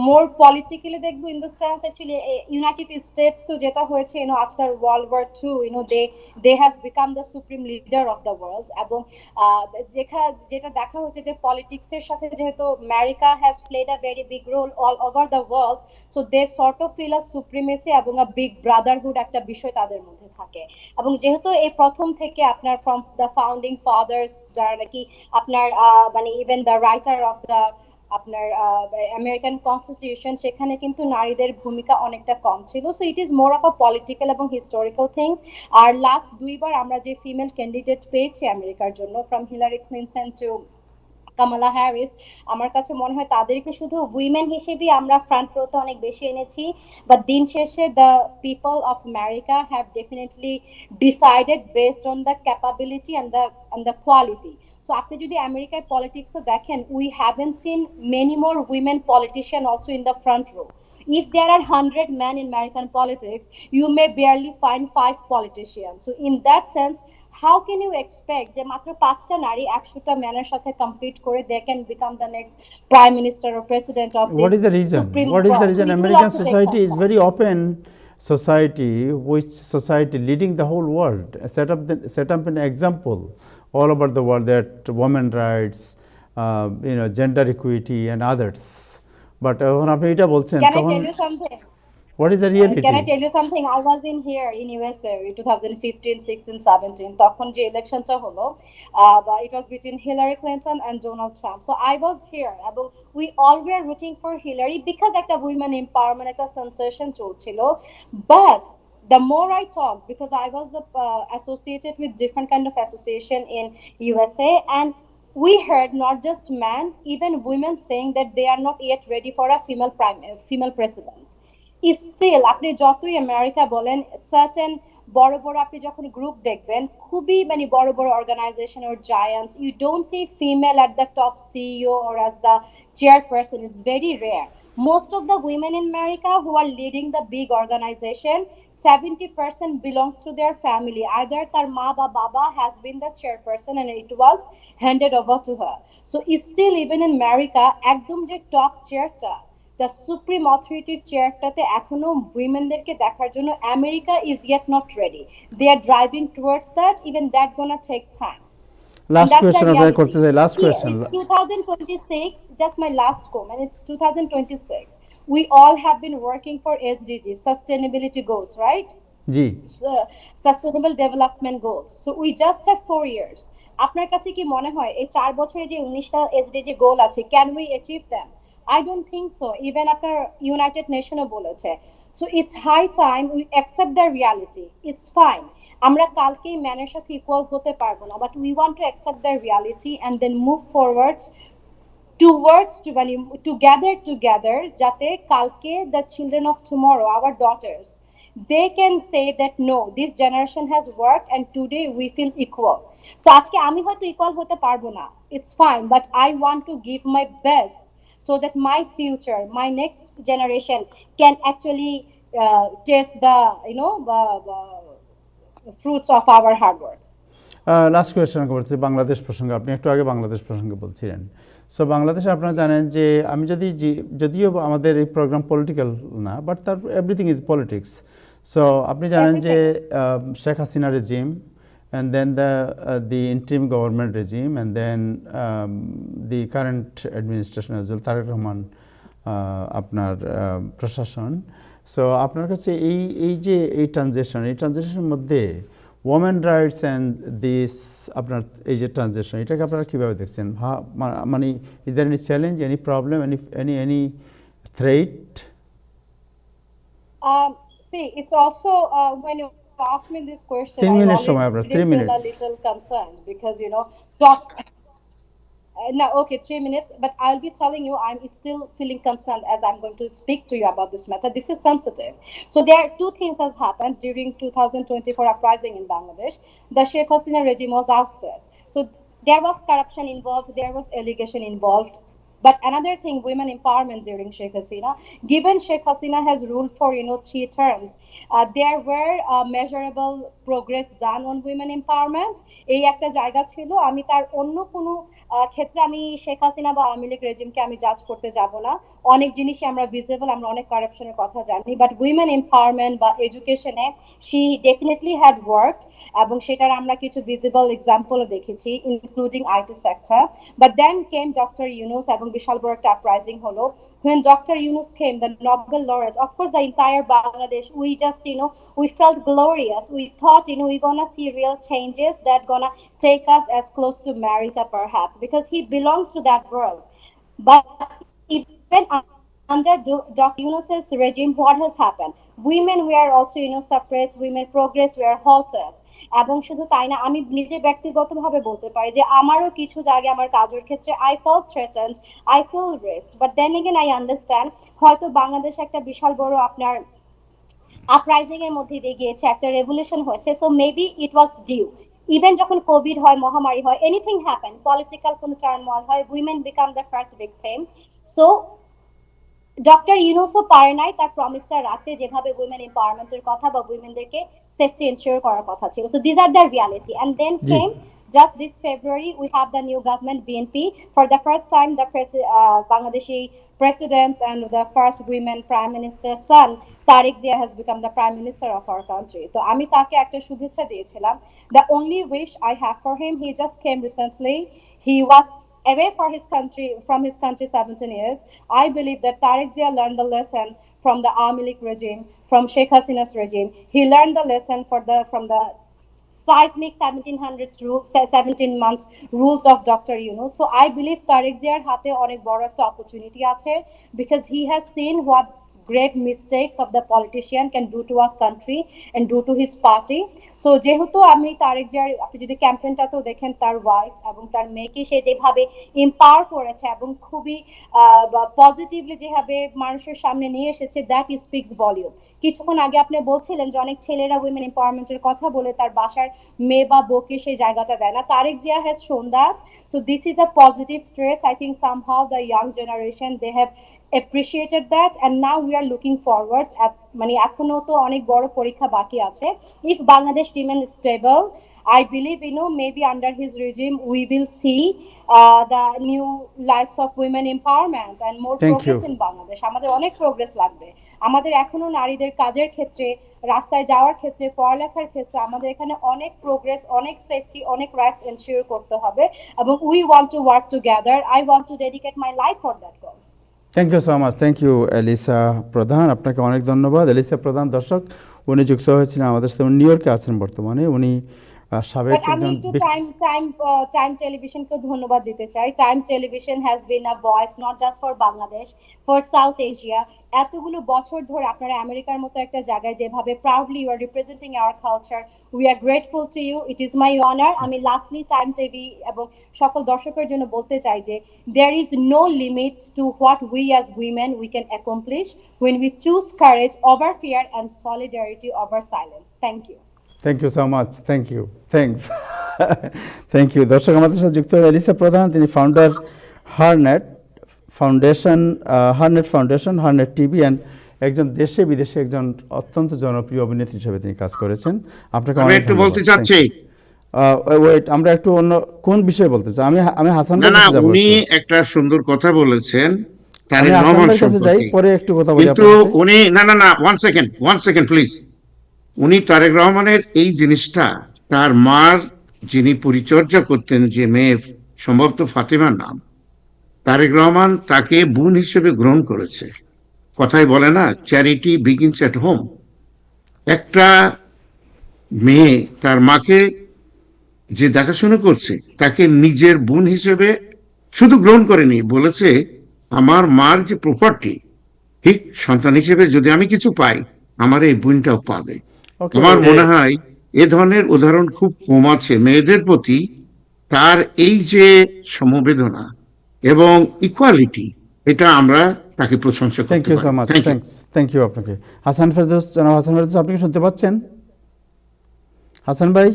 মোর পলিটিক্যালি দেখবো, in the sense actually United States তো যেটা হয়েছে after world war two, they have become the supreme leader of the world. এবং যেটা দেখা হচ্ছে যে পলিটিক্সের সাথে যেহেতু America has played a very big role all over the world, so they sort of feel a supremacy এবং a big Brotherhood একটা বিষয় তাদের মধ্যে থাকে। এবং যেহেতু এই প্রথম থেকে আপনার ফ্রম দ্য ফাউন্ডিং ফাদার্স, যারা নাকি আপনার মানে even the writer of the আপনার আমেরিকান কনস্টিটিউশন, সেখানে কিন্তু নারীদের ভূমিকা অনেকটা কম ছিল। So it is more of a political এবং হিস্টোরিক্যাল থিংস। আর লাস্ট দুইবার আমরা যে ফিমেল ক্যান্ডিডেট পেয়েছি আমেরিকার জন্য, from Hillary Clinton to Kamala Harris, আমার কাছে মনে হয় তাদেরকে শুধু উইমেন হিসেবে আমরা ফ্রন্ট রোতে অনেক বেশি এনেছি, বাট দিন শেষে the people of America have definitely decided based on the capability and the quality. So আপনি যদি আমেরিকার পলিটিক্সে দেখেন, we haven't seen many more women politician also in the front row. If there are 100 men in American politics, you may barely find 5 politicians. So in that sense, how can you expect যে মাত্র 5টা নারী 100টা ম্যানের সাথে compete করে they can become the next prime minister or president of this What is the reason? Supreme What is the Court? reason? We will American also take society that is time. very open society, which society leading the whole world, set up an example all over the world that women rights, gender equity and others. But when আপনি এটা বলছেন Can I তখন tell you something? what is the reality? Can I tell you something? I was in here in USA in 2015, 16, 17. তখন যে ইলেকশনটা হলো, it was between Hillary Clinton and Donald Trump. So I was here. এবং we all were rooting for Hillary because একটা women empowerment একটা sensation চলছিল. But the more I talked, because I was associated with different kind of association in USA, and we heard not just men, even women saying that they are not yet ready for a female president. Still আপনি যতই America বলেন, certain বড় বড় আপনি যখন group দেখবেন, খুবই মানে বড় বড় organisation or giants, you don't see female at the top CEO or as the chairperson. It's very rare. Most of the women in America who are leading the big organization 70% belongs to their family. Either তার মা বা বাবা has been the chairperson and it was handed over to her. So still even in America একদম যে top চেয়ারটা, the supreme authority চেয়ারটাতে এখনো উইমেনদেরকে দেখার জন্য America is yet not ready. They are driving towards that. Even that gonna take time. Last That's the question আপনাকে reality. করতে চাই, last Yeah, question. it's 2026. Just my last comment. It's 2026. We all have been working for SDGs, sustainability goals, right? G, Sustainable development goals. So we just have 4 years. আপনার কাছে কি মনে হয় এই 4 বছরে যে 19টা এসডিজি গোল আছে, can we achieve them? I don't think so. Even আপনার ইউনাইটেড নেশনও বলেছে। So it's high time we accept the reality. It's fine. আমরা কালকেই ম্যানের সাথে ইকুয়াল হতে পারবো না, but we want to accept the reality and then move forwards together যাতে কালকে the children of tomorrow, our daughters, they can say that no, this generation has worked and today we feel equal. So আজকে আমি হয়তো equal হতে পারবো না, it's fine, but I want to give my best so that my future, my next generation can actually taste the fruits of our hard work. Last question করছি বাংলাদেশ প্রসঙ্গে। আপনি একটু আগে বাংলাদেশ প্রসঙ্গে বলছিলেন। সো বাংলাদেশে আপনারা জানেন যে আমি যদিও আমাদের এই প্রোগ্রাম পলিটিক্যাল না, বাট তার এভরিথিং ইজ পলিটিক্স। সো আপনি জানেন যে Sheikh Hasina regime, and then the interim government regime, and then the current administration as well, Tarique Rahman আপনার প্রশাসন। সো আপনার কাছে এই যে এই ট্রানজিশনের মধ্যে ওমেন রাইটস অ্যান্ড দিস আপনার এই যে ট্রানজিশন, এটাকে আপনারা কীভাবে দেখছেন? মানে is there any challenge, any problem, any threat? See, it's also when you ask me this question, 3 I minutes already সময় আপনার, 3 feel a minutes. little concerned because talk. No, okay, 3 minutes, but I'll be telling you I'm still feeling concerned as I'm going to speak to you about this matter. This is sensitive. So there are two things has happened during 2024 uprising in Bangladesh. The Sheikh Hasina regime was ousted. So there was corruption involved, there was allegation involved. But another thing, women empowerment during Sheikh Hasina. Given Sheikh Hasina has ruled for 3 terms, there were measurable progress done on women empowerment. এই একটা জায়গা ছিল। আমি তার অন্য কোনো ক্ষেত্রে আমি শেখ হাসিনা বা আওয়ামী লীগ রেজিমকে আমি জাজ করতে যাব না। অনেক জিনিসই আমরা ভিজিবল, আমরা অনেক কারাপশনের কথা জানি, বাট উইমেন এম্পাওয়ারমেন্ট বা এডুকেশনে শি ডেফিনেটলি হ্যাড ওয়ার্ক, এবং সেটার আমরা কিছু ভিজিবল এক্সাম্পলও দেখেছি including IT sector. But then came doctor Yunus এবং বিশাল বড় একটা আপরাইজিং হলো। When Dr. Yunus came, the Nobel laureate, of course, the entire Bangladesh, we just, we felt glorious. We thought, we're gonna see real changes that gonna take us as close to America, perhaps, because he belongs to that world. But even under Dr. Yunus's regime, what has happened? Women were also, suppressed. Women progress were halted. এবং শুধু তাই না, আমি নিজে ব্যক্তিগতভাবে বলতে পারি যে আমারও কিছু জায়গায় আমার কাজের ক্ষেত্রে I felt threatened, I feel risk, but then again I understand হয়তো বাংলাদেশ একটা বিশাল বড় আপনার আপরাইজিং এর মধ্যে দিয়ে গিয়েছে, একটা রেভলিউশন হয়েছে। So maybe it was due. Even যখন কোভিড হয়, মহামারী হয়, এনিথিং হ্যাপেন, পলিটিক্যাল কোনো টার্মোয়াল হয়, women become the first victim. So doctor ইউনুসও পারে নাই তার প্রমিসটা রাখতে, যেভাবে উইমেন এম্পাওয়ারমেন্টের কথা বা উইমেনদেরকে সেফটি এনশিওর করার কথা ছিল। So this are the reality. And then came just this February, we have the new government, BNP. For the first time, the Bangladeshi president and the first women prime minister's son, Tariq Zia, has become the prime minister of our country. So আমি তাকে একটা শুভেচ্ছা দিয়েছিলাম। The only wish I have for him, he just came recently. He was away from his country 17 years. I believe that Tariq Zia learned the lesson from the Awami League regime, from Sheikh Hasina's regime. He learned the lesson from the seismic 17 months rules of Dr. Yunus. So I believe Tariq Ziaর হাতে অনেক বড় একটা opportunity আছে, because he has seen what grave mistakes of the politician can do to our country and do to his party. So যেহেতু আমি তারেক জিয়ার, আপনি যদি ক্যাম্পেইনটাতেও দেখেন, তার ওয়াইফ এবং তার মেয়েকে সে যেভাবে এম্পাওয়ার করেছে এবং খুবই পজিটিভলি যেভাবে মানুষের সামনে নিয়ে এসেছে, দ্যাট স্পিক্স ভলিউম। কিছুক্ষণ আগে আপনি বলছিলেন যে অনেক ছেলেরা উইমেন এম্পাওয়ারমেন্টের কথা বলে তার বাসার মেয়ে বা বউকে সেই জায়গাটা দেয় না। Tarique Zia has shown that. So this is a positive trait. I think somehow the young generation, they have appreciated that, and now we are looking forward at মানে এখনো তো অনেক বড় পরীক্ষা বাকি আছে. If Bangladesh remains stable, I believe, maybe under his regime we will see the new lights of women empowerment and more Thank progress you. in Bangladesh. আমাদের অনেক প্রোগ্রেস লাগবে. আমাদের এখনো নারীদের কাজের ক্ষেত্রে, রাস্তায় যাওয়ার ক্ষেত্রে, পড়ালেখার ক্ষেত্রে আমাদের এখানে অনেক প্রোগ্রেস, অনেক সেফটি, অনেক রাইটস এনশিওর করতে হবে, এবং we want to work together. I want to dedicate my life for that cause. Thank you so much, thank you Elisa Pradhan, আপনাকে অনেক ধন্যবাদ। এলিসা প্রধান, দর্শক, উনি যুক্ত হয়েছিলেন আমাদের সাথে, উনি নিউ ইয়র্কে আছেন বর্তমানে। উনি সাবেক But আমি একজন একটু টাইম টেলিভিশনকে ধন্যবাদ দিতে চাই. Time television has been a voice not just for Bangladesh, for South Asia. এতগুলো বছর ধরে আপনারা আমেরিকার মতো একটা জায়গায় যেভাবে proudly you are representing our culture, we are grateful to you. It is my honour. আমি লাস্টলি টাইম টিভি এবং সকল দর্শকের জন্য বলতে চাই যে there is no limit to what we as women we can accomplish when we choose courage over fear and solidarity over silence. Thank you. Thank you so much, thank you, thanks, thank you. দর্শক, আমাদের সাথে যুক্ত হয়ে Elisa Pradhan, তিনি founder হারনেট foundation, হারনেট TV, and একজন দেশে বিদেশে একজন অত্যন্ত জনপ্রিয় অভিনেত্রী হিসেবে তিনি কাজ করেছেন। আপনাকে আমি অনেক একটু ধন্যবাদ। বলতে চাচ্ছি, ওয়েট, আমরা একটু অন্য কোন বিষয়ে বলতে চাই? আমি হাসান না ভাইয়ের না, কাছে যাবো উনি একটু। একটা সুন্দর কথা বলেছেন আমি তারেক হাসান রহমান ভাইয়ের কাছে যাই, সম্পর্কে, পরে একটু কথা বলি কিন্তু আপনার সাথে। উনি না ওয়ান সেকেন্ড প্লিজ। উনি তারেক রহমানের এই জিনিসটা, তার মার যিনি পরিচর্যা করতেন, যে মেয়ে সম্ভবত ফাতেমার নাম, তারেক রহমান তাকে বোন হিসেবে গ্রহণ করেছে। কথাই বলে না, চ্যারিটি বিগিনস এট হোম। একটা মেয়ে তার মাকে যে দেখাশোনা করছে, তাকে নিজের বোন হিসেবে শুধু গ্রহণ করেনি, বলেছে আমার মার যে প্রপার্টি, ঠিক সন্তান হিসেবে যদি আমি কিছু পাই, আমার এই বোনটাও পাবে। Okay, আমার মনে হয় এ ধরনের উদাহরণ খুব কম আছে মেয়েদের প্রতি। তার এই যে সমবেদনা এবং ইকুয়ালিটি, এটা আমরা তাকে প্রশংসা থ্যাংক করতে ইউ সো পারি। Much, thank you. Thank you আপনাকে। হাসান ফেরদৌস, জনাব হাসান ফেরদৌস, আপনি কি শুনতে পাচ্ছেন? হাসান ভাই?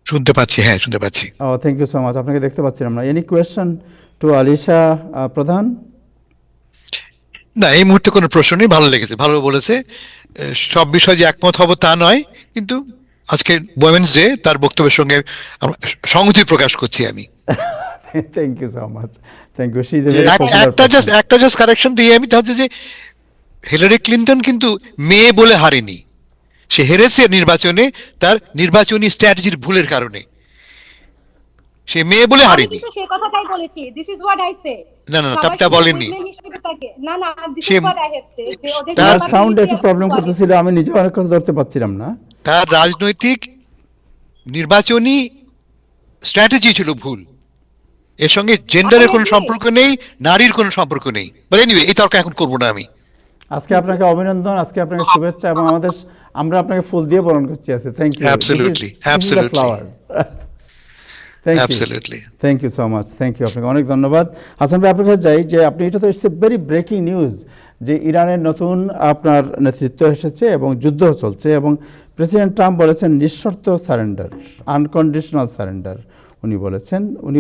শুনতে পাচ্ছি, হ্যাঁ শুনতে পাচ্ছি। ও, থ্যাংক ইউ সো মাচ, আপনাকে দেখতে পাচ্ছিলাম না। এনি কোয়েশ্চেন টু আলিশা প্রধান? না, এই মুহূর্তে কোনো প্রশ্ন নেই, ভালো লেগেছে, ভালো বলেছে। সব বিষয়ে যে একমত হব তা নয়, কিন্তু আজকে উইমেন্স ডে, তার বক্তব্যের সঙ্গে সংহতি প্রকাশ করছি আমি। Thank you so much, thank you. She is a very popular একটা জাস্ট কারেকশন দিয়ে আমি, তা হচ্ছে যে হিলারি ক্লিন্টন কিন্তু মেয়ে বলে হারেনি, সে হেরেছে নির্বাচনে তার নির্বাচনী স্ট্র্যাটেজির ভুলের কারণে। সে মেয়ে বলে আমি হারেনি। কিন্তু সেই কথাটাই বলেছি. This is what I say. না না, তা বলেননি। না, this say- is what I have said, যে ওদের তার তার সাউন্ড একটু প্রবলেম করতেছিল, আমি নিজে অনেক কথা ধরতে পারছিলাম না। তার রাজনৈতিক নির্বাচনী স্ট্র্যাটেজি ছিল ভুল। এর সঙ্গে জেন্ডারের কোনো সম্পর্ক নেই, নারীর কোনো সম্পর্ক নেই। বাট এনিওয়ে, এই তর্ক এখন করবো না আমি। আজকে আপনাকে অভিনন্দন, আজকে আপনাকে শুভেচ্ছা, এবং আমরা আপনাকে ফুল দিয়ে বরণ করছি। আছে, thank you. Absolutely, absolutely. Flower. Thank you, Absolutely. Thank you so much, thank you, আপনাকে অনেক ধন্যবাদ। হাসান ভাই, আপনার কাছে যাই, যে আপনি, এটা তো it's a very breaking news যে ইরানের নতুন আপনার নেতৃত্ব এসেছে এবং যুদ্ধ চলছে, এবং প্রেসিডেন্ট ট্রাম্প বলেছেন নিঃশর্ত সারেন্ডার, আনকন্ডিশনাল সারেন্ডার। উনি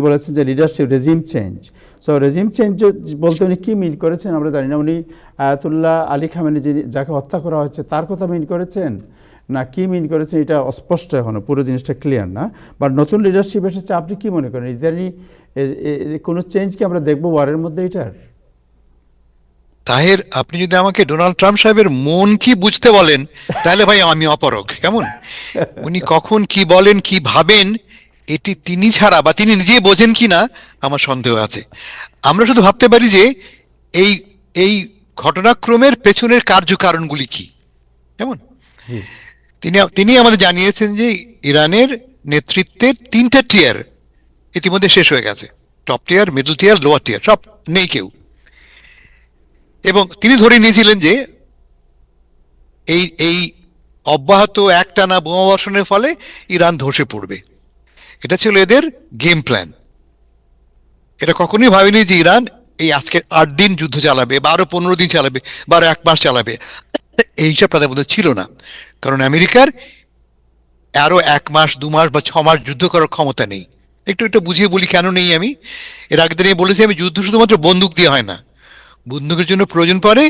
বলেছেন যে leadership, regime change. So regime change বলতে উনি কী মিন করেছেন আমরা জানি না। উনি আয়াতুল্লাহ আলী খামেনি, যাকে হত্যা করা হয়েছে, তার কথা মিন করেছেন, না কি মিন করেছেন, এটা অস্পষ্ট এখনো, পুরো জিনিসটা ক্লিয়ার না। বাট নতুন লিডারশিপ এসেছে, আপনি কি মনে করেন? ইজ দেয়ার এনি কোনো চেঞ্জ কি আমরা দেখবো ওয়ারের মধ্যে এটার? তাহের, আপনি যদি আমাকে ডোনাল্ড ট্রাম্প সাহেবের মন কি বুঝতে বলেন, তাহলে ভাই আমি অপারগ। কেমন উনি কখন কি বলেন, কি ভাবেন, এটি তিনি ছাড়া বা তিনি নিজেই বোঝেন কিনা আমার সন্দেহ আছে। আমরা শুধু ভাবতে পারি যে এই ঘটনাক্রমের পেছনের কার্যকারণগুলি কি। কেমন তিনি আমাদের জানিয়েছেন যে ইরানের নেতৃত্বের 3টে টিয়ার ইতিমধ্যে শেষ হয়ে গেছে। টপ টিয়ার, মিডল টিয়ার, লোয়ার টিয়ার, সব নেই কেউ। এবং তিনি ধরে নিয়েছিলেন যে এই অব্যাহত একটানা বোমাবর্ষণের ফলে ইরান ধসে পড়বে। এটা ছিল এদের গেম প্ল্যান। এটা কখনোই ভাবেনি যে ইরান এই আজকে 8 দিন যুদ্ধ চালাবে, বা আরো 15 দিন চালাবে, বা আরো 1 মাস চালাবে। এই হিসাব তাদের মধ্যে ছিল না, কারণ আমেরিকার আরো 1 মাস, 2 মাস বা 6 মাস যুদ্ধ করার ক্ষমতা নেই। একটু বুঝিয়ে বলি কেন নেই। আমি এর আগে দিনে বলেছি, আমি যুদ্ধ শুধুমাত্র বন্দুক দিয়ে হয় না, বন্দুকের জন্য প্রয়োজন পড়ে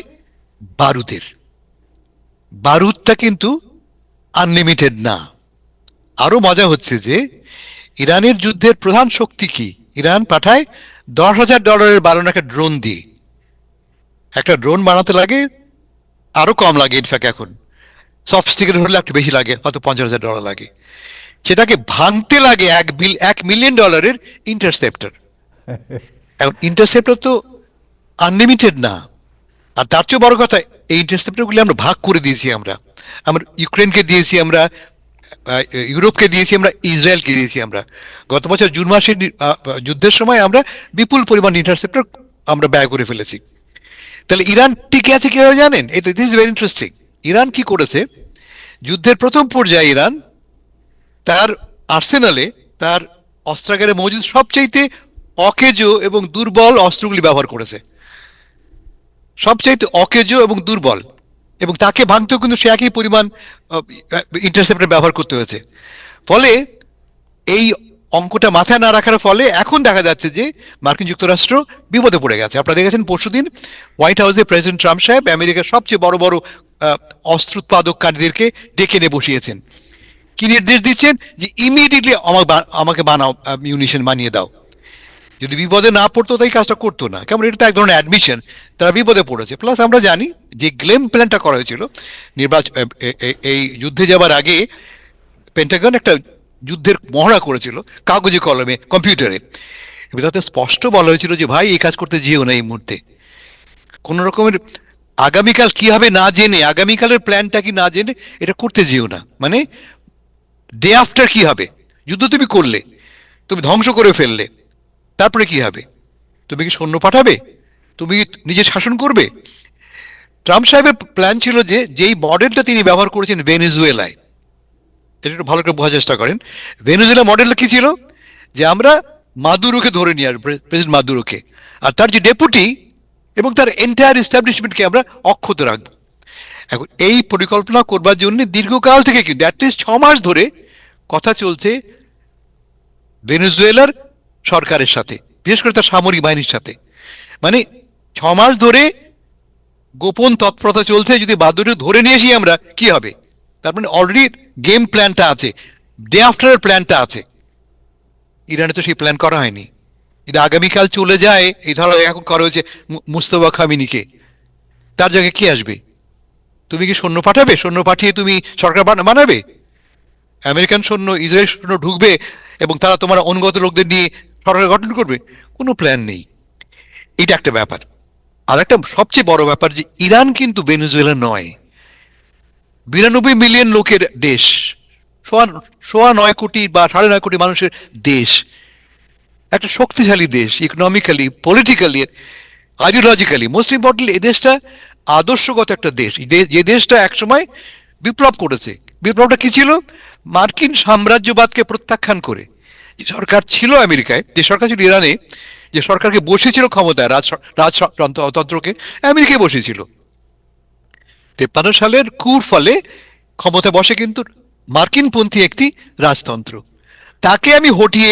বারুদের। বারুদটা কিন্তু আনলিমিটেড না। আরো মজা হচ্ছে যে ইরানের যুদ্ধের প্রধান শক্তি কি? ইরান পাঠায় $10,000 বানানো একটা ড্রোন দিয়ে। একটা ড্রোন বানাতে লাগে আরো কম লাগে, ইনফ্যাক্ট এখন সফিস্টিকেটেড হলে একটু বেশি লাগে, হয়তো $50,000 লাগে। সেটাকে ভাঙতে লাগে $1 মিলিয়ন ইন্টারসেপ্টর। এখন ইন্টারসেপ্টর তো আনলিমিটেড না। আর তার চেয়ে বড় কথা, এই ইন্টারসেপ্টরগুলি আমরা ভাগ করে দিয়েছি। আমরা ইউক্রেনকে দিয়েছি, আমরা ইউরোপকে দিয়েছি, আমরা ইসরায়েলকে দিয়েছি। আমরা গত বছর জুন মাসের যুদ্ধের সময় আমরা বিপুল পরিমাণ ইন্টারসেপ্টর আমরা ব্যয় করে ফেলেছি। তাহলে ইরান টিকে আছে কিভাবে জানেন? This is very interesting. Iran কি করেছে, যুদ্ধের প্রথম পর্যায়ে ইরান তার আর্সেনালে, তার অস্ত্রাগারে মজুদ সবচাইতে অকেজো এবং দুর্বল অস্ত্রগুলি ব্যবহার করেছে। সবচাইতে অকেজো এবং দুর্বল, এবং তাকে ভাঙতেও কিন্তু সে একই পরিমাণ ইন্টারসেপ্টর ব্যবহার করতে হয়েছে। ফলে এই অঙ্কটা মাথায় না রাখার ফলে এখন দেখা যাচ্ছে যে মার্কিন যুক্তরাষ্ট্র বিপদে পড়ে গেছে। আপনারা দেখেছেন পরশুদিন হোয়াইট হাউসে প্রেসিডেন্ট ট্রাম্প সাহেব আমেরিকার সবচেয়ে বড় বড় অস্ত্র উৎপাদককারীদেরকে ডেকে এনে বসিয়েছেন। কি নির্দেশ দিচ্ছেন? যে ইমিডিয়েটলি আমাকে বানাও, মিউনিশন বানিয়ে দাও। যদি বিপদে না পড়তো তাই কাজটা করতো না। কেমন, এটা তো এক ধরনের অ্যাডমিশন, তারা বিপদে পড়েছে। প্লাস আমরা জানি যে গ্লেম প্ল্যানটা করা হয়েছিল এই যুদ্ধে যাবার আগে, পেন্টাগন একটা যুদ্ধের মহড়া করেছিল কাগজে কলমে, কম্পিউটারে। তাতে স্পষ্ট বলা হয়েছিল যে ভাই এই কাজ করতে যেও না এই মুহূর্তে। কোন রকমের আগামীকাল কি হবে না জেনে, আগামীকালের প্ল্যানটা কি না জেনে এটা করতে যেও না। মানে ডে আফটার কি হবে, যুদ্ধ তুমি করলে, তুমি ধ্বংস করে ফেললে, তারপরে কি হবে? তুমি কি সৈন্য পাঠাবে? তুমি নিজে শাসন করবে? ট্রাম্প সাহেবের প্ল্যান ছিল যে যেই মডেলটা তিনি ব্যবহার করেছেন ভেনেজুয়েলায়, এটা একটু ভালো করে বোঝার চেষ্টা করেন। ভেনেজুয়েলা মডেলটা কি ছিল? যে আমরা মাদুরোকে ধরে নিয়ে আসবো, প্রেসিডেন্ট মাদুরোকে, আর তার যে ডেপুটি এবং তার এন্টায়ার এস্টাবলিশমেন্টকে আমরা অক্ষত রাখবো। এখন এই পরিকল্পনা করবার জন্য দীর্ঘকাল থেকে, কিন্তু অ্যাটলিস্ট 6 মাস ধরে কথা চলছে ভেনেজুয়েলার সরকারের সাথে, বিশেষ করে তার সামরিক বাহিনীর সাথে। মানে 6 মাস ধরে গোপন তৎপরতা চলছে, যদি বাদুড়ে ধরে নিয়ে আসি আমরা কি হবে। তার মানে অলরেডি গেম প্ল্যানটা আছে, ডে আফটারের প্ল্যানটা আছে। ইরানে তো সেই প্ল্যান করা হয়নি। যদি আগামীকাল চলে যায়, এই ধরো এখন করা হয়েছে মুস্তফা খামিনিকে, তার জায়গায় কি আসবে? তুমি কি সৈন্য পাঠাবে? সৈন্য পাঠিয়ে তুমি সরকার বানাবে? আমেরিকান সৈন্য, ইসরায়েল সৈন্য ঢুকবে এবং তারা তোমার অনুগত লোকদের নিয়ে সরকার গঠন করবে? কোনো প্ল্যান নেই। এটা একটা ব্যাপার। আর একটা সবচেয়ে বড় ব্যাপার যে ইরান কিন্তু ভেনেজুয়েলা নয়, 92 মিলিয়ন লোকের দেশ, 9.25 কোটি বা 9.5 কোটি মানুষের দেশ, একটা শক্তিশালী দেশ, economically, politically, ideologically. Most importantly এই দেশটা আদর্শগত একটা দেশ, যে দেশটা একসময় বিপ্লব করেছে। বিপ্লবটা কি ছিল? মার্কিন সাম্রাজ্যবাদকে প্রত্যাখ্যান করে যে সরকার ছিল আমেরিকায়, যে সরকার ছিল ইরানে, যে সরকারকে বসেছিল ক্ষমতায়, রাজতন্ত্রকে আমেরিকায় বসেছিল। 53 সালের কুর ফলে ক্ষমতা বসে কিন্তু মার্কিনপন্থী একটি রাজতন্ত্র, তাকে আমি হটিয়ে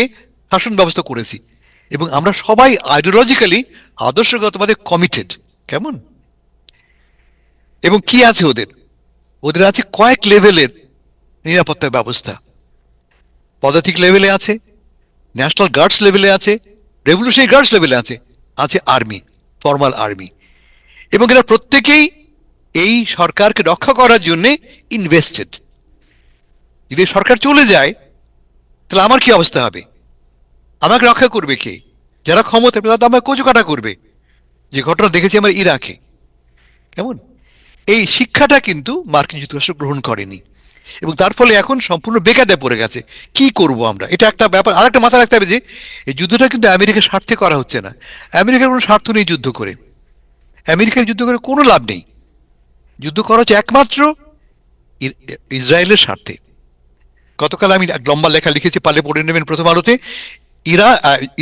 শাসন ব্যবস্থা করেছি। এবং আমরা সবাই আইডিওলজিক্যালি, আদর্শগতভাবে কমিটেড। কেমন? এবং কি আছে ওদের? ওদের আছে কয়েক লেভেলের নিরাপত্তা ব্যবস্থা। পদাতিক লেভেলে আছে, ন্যাশনাল গার্ডস লেভেলে আছে, রেভলিউশনারি গার্ডস লেভেলে আছে, আছে আর্মি, ফর্মাল আর্মি। এবং এরা প্রত্যেকেই এই সরকারকে রক্ষা করার জন্য ইনভেস্টেড। যদি সরকার চলে যায় তাহলে আমার কি অবস্থা হবে? আমাকে রক্ষা করবে কে? যারা ক্ষমতা, তারা আমাকে কোচকাটা করবে, যে ঘটনা দেখেছি আমরা ইরাকে। কেমন? এই শিক্ষাটা কিন্তু মার্কিন যুক্তরাষ্ট্র গ্রহণ করেনি, এবং তার ফলে এখন সম্পূর্ণ বেকায়দে পড়ে গেছে। কি করব আমরা? এটা একটা ব্যাপার। আর একটা মাথায় রাখতে হবে যে এই যুদ্ধটা কিন্তু আমেরিকার স্বার্থে করা হচ্ছে না। আমেরিকার কোনো স্বার্থ নেই যুদ্ধ করে, আমেরিকার যুদ্ধ করে কোনো লাভ নেই। যুদ্ধ করা হচ্ছে একমাত্র ইসরায়েলের স্বার্থে। গতকাল আমি লম্বা লেখা লিখেছি, পালে পড়ে নেবেন প্রথম আলোতে।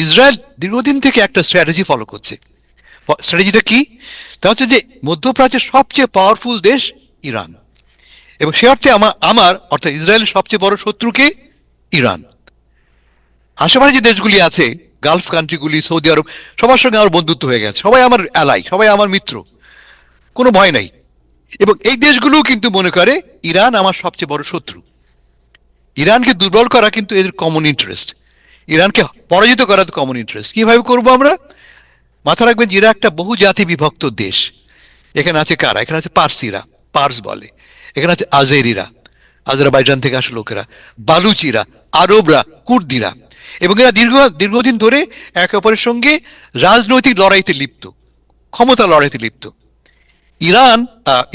ইসরায়েল দীর্ঘদিন থেকে একটা স্ট্র্যাটেজি ফলো করছে। স্ট্র্যাটেজিটা কি? তা হচ্ছে যে মধ্যপ্রাচ্যের সবচেয়ে পাওয়ারফুল দেশ ইরান, এবং সে অর্থে আমার অর্থাৎ ইসরায়েলের সবচেয়ে বড় শত্রুকে ইরান। আশেপাশে যে দেশগুলি আছে, গালফ কান্ট্রিগুলি, সৌদি আরব, সবার সঙ্গে আমার বন্ধুত্ব হয়ে গেছে, সবাই আমার অ্যালাই, সবাই আমার মিত্র, কোনো ভয় নাই। এবং এই দেশগুলোও কিন্তু মনে করে ইরান আমার সবচেয়ে বড় শত্রু। ইরানকে দুর্বল করা কিন্তু এদের কমন ইন্টারেস্ট, ইরানকে পরাজিত করা কমন ইন্টারেস্ট। কিভাবে করবো আমরা? মাথা রাখবেন যে এরা একটা বহু জাতি বিভক্ত দেশ। এখানে আছে কারা? এখানে আছে পার্সিরা, পার্স বলে, এখানে আছে আজেরিরা, আজারবাইজান থেকে আসা লোকেরা, বালুচিরা, আরবরা, কুর্দিরা, এবং এরা দীর্ঘদিন ধরে একে অপরের সঙ্গে রাজনৈতিক লড়াইতে লিপ্ত, ক্ষমতা লড়াইতে লিপ্ত।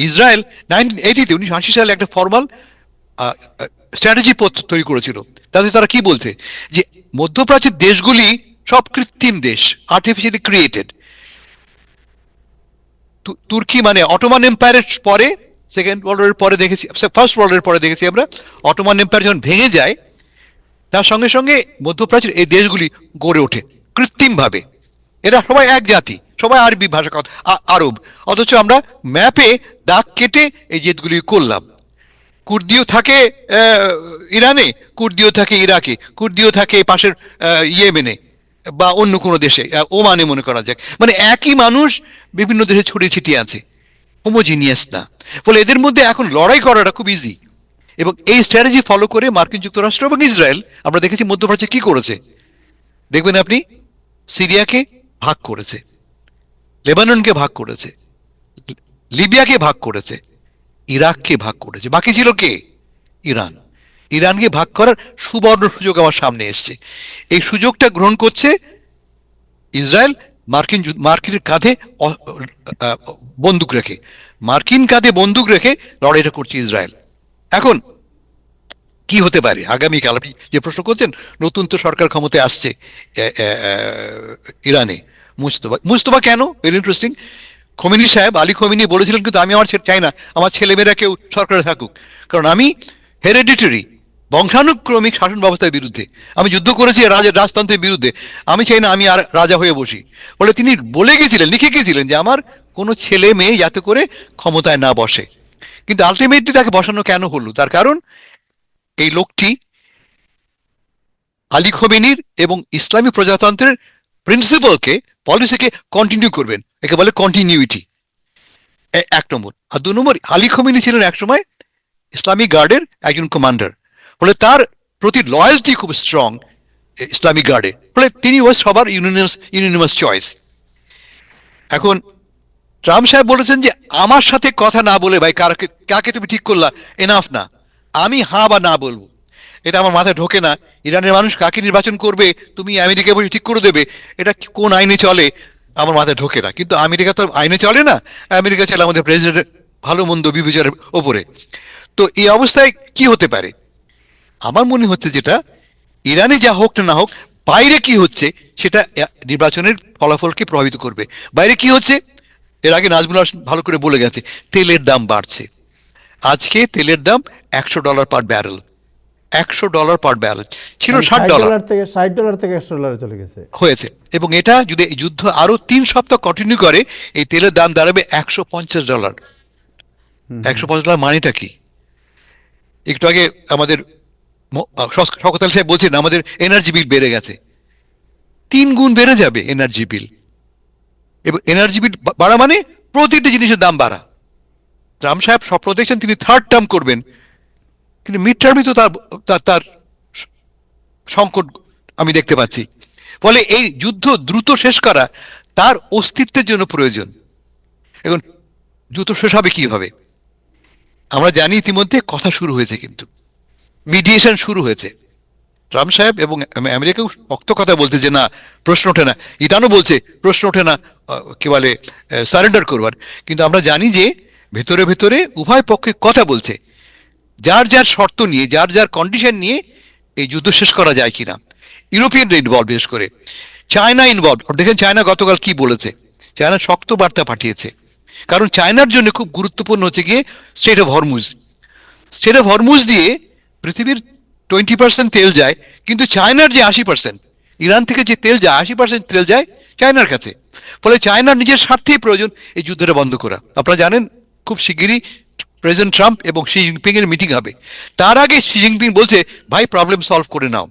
ইসরায়েল 1980 সালে একটা ফর্মাল স্ট্র্যাটেজি তৈরি করেছিল। তাতে তারা কি বলছে যে মধ্যপ্রাচ্যের দেশগুলি সব কৃত্রিম দেশ, আর্টিফিশিয়ালি ক্রিয়েটেড। তুর্কি মানে অটোমান এম্পায়ারের পরে, সেকেন্ড ওয়ার্ল্ড ওয়ারের পরে দেখেছি, ফার্স্ট ওয়ার্ল্ড ওয়ারের পরে দেখেছি আমরা, অটোমান এম্পায়ার যখন ভেঙে যায় তার সঙ্গে সঙ্গে মধ্যপ্রাচ্যের এই দেশগুলি গড়ে ওঠে কৃত্রিমভাবে। এরা সবাই এক জাতি, সবাই আরবি ভাষা কথা, আরব, অথচ আমরা ম্যাপে দাগ কেটে এই জেতগুলি করলাম। কুর্দিও থাকে ইরানে, কুর্দিও থাকে ইরাকে, কুর্দিও থাকে পাশের ইয়েমেনে বা অন্য কোনো দেশে, ওমানে মনে করা যাক। মানে একই মানুষ বিভিন্ন দেশে ছড়িয়ে ছিটিয়ে আছে, হোমোজিনিয়াস না। ফলে এদের মধ্যে এখন লড়াই করাটা খুব ইজি। এবং এই স্ট্র্যাটেজি ফলো করে মার্কিন যুক্তরাষ্ট্র এবং ইসরায়েল, আমরা দেখেছি মধ্যপ্রাচ্যে কি করেছে, দেখবেন আপনি, সিরিয়াকে ভাগ করেছে, লেবাননকে ভাগ করেছে, লিবিয়াকে ভাগ করেছে, ইরাককে ভাগ করেছে। বাকি ছিল কে? ইরান। ইরানকে ভাগ করার সুবর্ণ সুযোগ আমার সামনে এসছে। এই সুযোগটা গ্রহণ করছে ইসরায়েল, মার্কিনের কাঁধে বন্দুক রেখে, মার্কিন কাঁধে বন্দুক রেখে লড়াইটা করছে ইসরায়েল। এখন কি হতে পারে আগামীকাল? আপনি যে প্রশ্ন করছেন, নতুন তো সরকার ক্ষমতায় আসছে ইরানে, মুস্তফা কেন? Very interesting. খোমেনি সাহেব, আলী খোমেনি বলেছিলেন, কিন্তু আমি চাই না আমার ছেলেমেয়েরা কেউ সরকারে থাকুক, কারণ আমি হেরিডিটারি, বংশানুক্রমিক শাসন ব্যবস্থার বিরুদ্ধে, আমি যুদ্ধ করেছি রাজতন্ত্রের বিরুদ্ধে, আমি চাই না আমি আর রাজা হয়ে বসি। বলে তিনি বলে গেছিলেন, লিখে গেছিলেন যে আমার কোনো ছেলে মেয়ে যাতে করে ক্ষমতায় না বসে। কিন্তু আলটিমেটলি তাকে বসানো কেন হলো? তার কারণ এই লোকটি আলী খোমেনির এবং ইসলামী প্রজাতন্ত্রের প্রিন্সিপালকে, পলিসিকে কন্টিনিউ করবেন, একে বলে কন্টিনিউইটি, এক নম্বর। আর দু নম্বর, আলী খোমেনি ছিলেন একসময় ইসলামিক গার্ডের একজন কমান্ডার, ফলে তার প্রতি লয়্যালটি খুব স্ট্রং ইসলামিক গার্ডে, ফলে তিনি ওয়াজ সবার ইউনিনামাস চয়েস। এখন ট্রাম্প সাহেব বলেছেন যে আমার সাথে কথা না বলে ভাই কাকে তুমি ঠিক করলা, এনাফ না, আমি হ্যাঁ বা না বলবো। এটা আমার মাথায় ঢোকে না। ইরানের মানুষ কাকে নির্বাচন করবে তুমি আমেরিকা বলে ঠিক করে দেবে, এটা কোন আইনে চলে আমার মাথায় ঢোকে না। কিন্তু আমেরিকা তো আইনে চলে না, আমেরিকা চলে আমাদের প্রেসিডেন্টের ভালো মন্দ বিবেচনার ওপরে। তো এই অবস্থায় কি হতে পারে? আমার মনে হচ্ছে যেটা, ইরানে যা হোক না হোক, বাইরে কি হচ্ছে সেটা নির্বাচনের ফলাফলকে প্রভাবিত করবে। বাইরে কি হচ্ছে? এর আগে নাজমুল হাসান ভালো করে বলে গেছে, তেলের দাম বাড়ছে। আজকে তেলের দাম $100 পার ব্যারেল, $100 পার ব্যারেল, ছিল $60 থেকে $60 থেকে $100 চলে গেছে হয়েছে। এবং এটা যদি এই যুদ্ধ আরো 3 সপ্তাহ কন্টিনিউ করে, এই তেলের দাম দাঁড়াবে $150। $150 মানেটা কি? একটু আগে আমাদের শওকত আলী সাহেব বলছেন আমাদের এনার্জি বিল বেড়ে গেছে, 3 গুণ বেড়ে যাবে এনার্জি বিল। এবং এনার্জি বিল বাড়া মানে প্রতিটি জিনিসের দাম বাড়া। ট্রাম্প সাহেব স্বপ্ন দেখছেন তিনি 3rd টার্ম করবেন, কিন্তু মিড টার্মই তো তার সংকট আমি দেখতে পাচ্ছি। ফলে এই যুদ্ধ দ্রুত শেষ করা তার অস্তিত্বের জন্য প্রয়োজন। এখন যুদ্ধ শেষ হবে কিভাবে? আমরা জানি ইতিমধ্যে কথা শুরু হয়েছে, কিন্তু মিডিয়েশন শুরু হয়েছে। ট্রাম্প সাহেব এবং আমেরিকাও শক্ত কথা বলছে যে না, প্রশ্ন ওঠে না। ইরানও বলছে প্রশ্ন ওঠে না কি বলে সারেন্ডার করবার। কিন্তু আমরা জানি যে ভেতরে ভেতরে উভয় পক্ষে কথা বলছে, যার যার শর্ত নিয়ে, যার যার কন্ডিশন নিয়ে এই যুদ্ধ শেষ করা যায় কিনা। ইউরোপিয়ানরা ইনভলভ, বিশেষ করে চায়না ইনভলভ। দেখেন চায়না গতকাল কি বলেছে, চায়না শক্ত বার্তা পাঠিয়েছে। কারণ চায়নার জন্য খুব গুরুত্বপূর্ণ হচ্ছে গিয়ে strait of Hormuz. Strait of Hormuz দিয়ে পৃথিবীর 20% তেল যায়, কিন্তু চায়নার যে 80%, ইরান থেকে যে তেল যায় 80% তেল যায় চায়নার কাছে। ফলে চায়নার নিজের স্বার্থেই প্রয়োজন এই যুদ্ধটা বন্ধ করা। আপনারা জানেন খুব শিগগিরই প্রেসিডেন্ট ট্রাম্প এবং শি জিনপিং এর মিটিং হবে। তার আগে শি জিনপিং বলছে ভাই প্রবলেম সলভ করে নাও।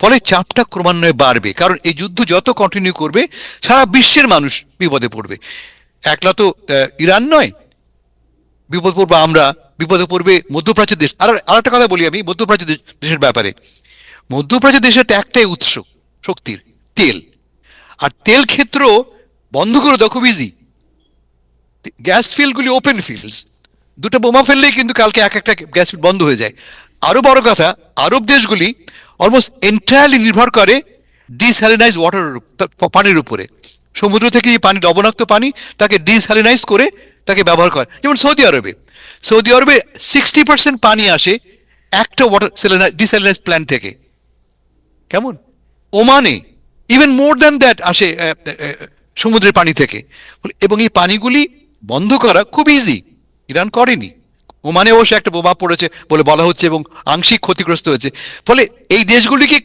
ফলে চাপটা ক্রমান্বয়ে বাড়বে, কারণ এই যুদ্ধ যত কন্টিনিউ করবে সারা বিশ্বের মানুষ বিপদে পড়বে। একলা তো ইরান নয়, বিপদ পড়বো আমরা, বিপদে পড়বে মধ্যপ্রাচ্যের দেশ। আর আরেকটা কথা বলি আমি মধ্যপ্রাচ্য দেশের ব্যাপারে। মধ্যপ্রাচ্য দেশের একটাই উৎস শক্তির, তেল। আর তেল ক্ষেত্র বন্ধ করে দাও খুব ইজি। গ্যাস ফিল্ডগুলি ওপেন ফিল্ডস, দুটো বোমা ফেললেই কিন্তু কালকে এক একটা গ্যাস ফিল্ড বন্ধ হয়ে যায়। আরো বড় কথা, আরব দেশগুলি অলমোস্ট এন্টায়ারলি নির্ভর করে ডিস্যালিনাইজ ওয়াটারের পানির উপরে। সমুদ্র থেকে এই পানি, লবণাক্ত পানি, তাকে ডিস্যালিনাইজ করে তাকে ব্যবহার করে। যেমন সৌদি আরবে 60% পানি আসে একটা ওয়াটার ডিস্যালিনাইজ প্ল্যান্ট থেকে। কেমন? ওমানে ইভেন মোর দ্যান দ্যাট আসে সমুদ্রের পানি থেকে। এবং এই পানিগুলি বন্ধ করা খুব ইজি, ইরান করেনি। ওমানে অবশ্য একটা বোমা পড়েছে বলে বলা হচ্ছে এবং আংশিক ক্ষতিগ্রস্ত হয়েছে। ফলে এই দেশগুলিকে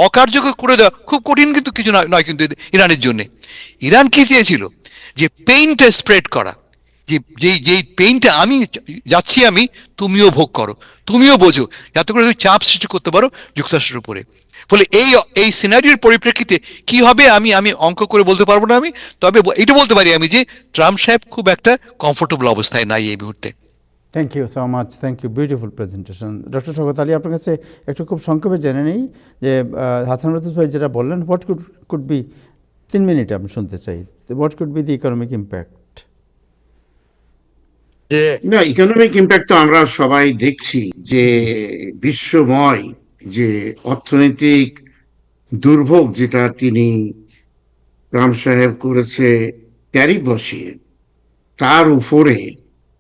অকার্যকর করে দেওয়া খুব কঠিন, কিন্তু কিছু নয় কিন্তু ইরানের জন্য। ইরান কি চেয়েছিল? যে পেইনটা স্প্রেড করা, যে যেই পেইনটা আমি যাচ্ছি আমি, তুমিও ভোগ করো, তুমিও বোঝো, যাতে করে তুমি চাপ সৃষ্টি করতে পারো যুক্তরাষ্ট্রের উপরে। ফলে এই সিনারিওর পরিপ্রেক্ষিতে কি হবে আমি অঙ্ক করে বলতে পারবো না আমি, তবে এটা বলতে পারি আমি যে ট্রাম্প সাহেব খুব একটা কমফোর্টেবল অবস্থায় নাই এই মুহূর্তে। Thank you so much, thank you, beautiful presentation. Doctor Shawkat Ali, আপনার কাছে একটু খুব সংক্ষেপে জেনে নেই যে হাসান রাতুস ভাই যেটা বললেন, হোয়াট কুড বি, 3 মিনিটে আমি শুনতে চাই, what could be the economic impact? না, ইকোনমিক ইম্প্যাক্ট তো আমরা সবাই দেখছি যে বিশ্বময় যে অর্থনৈতিক দুর্ভোগ যেটা তিনি ট্রাম্প সাহেব করেছে ট্যারিফ বসিয়ে, তার উপরে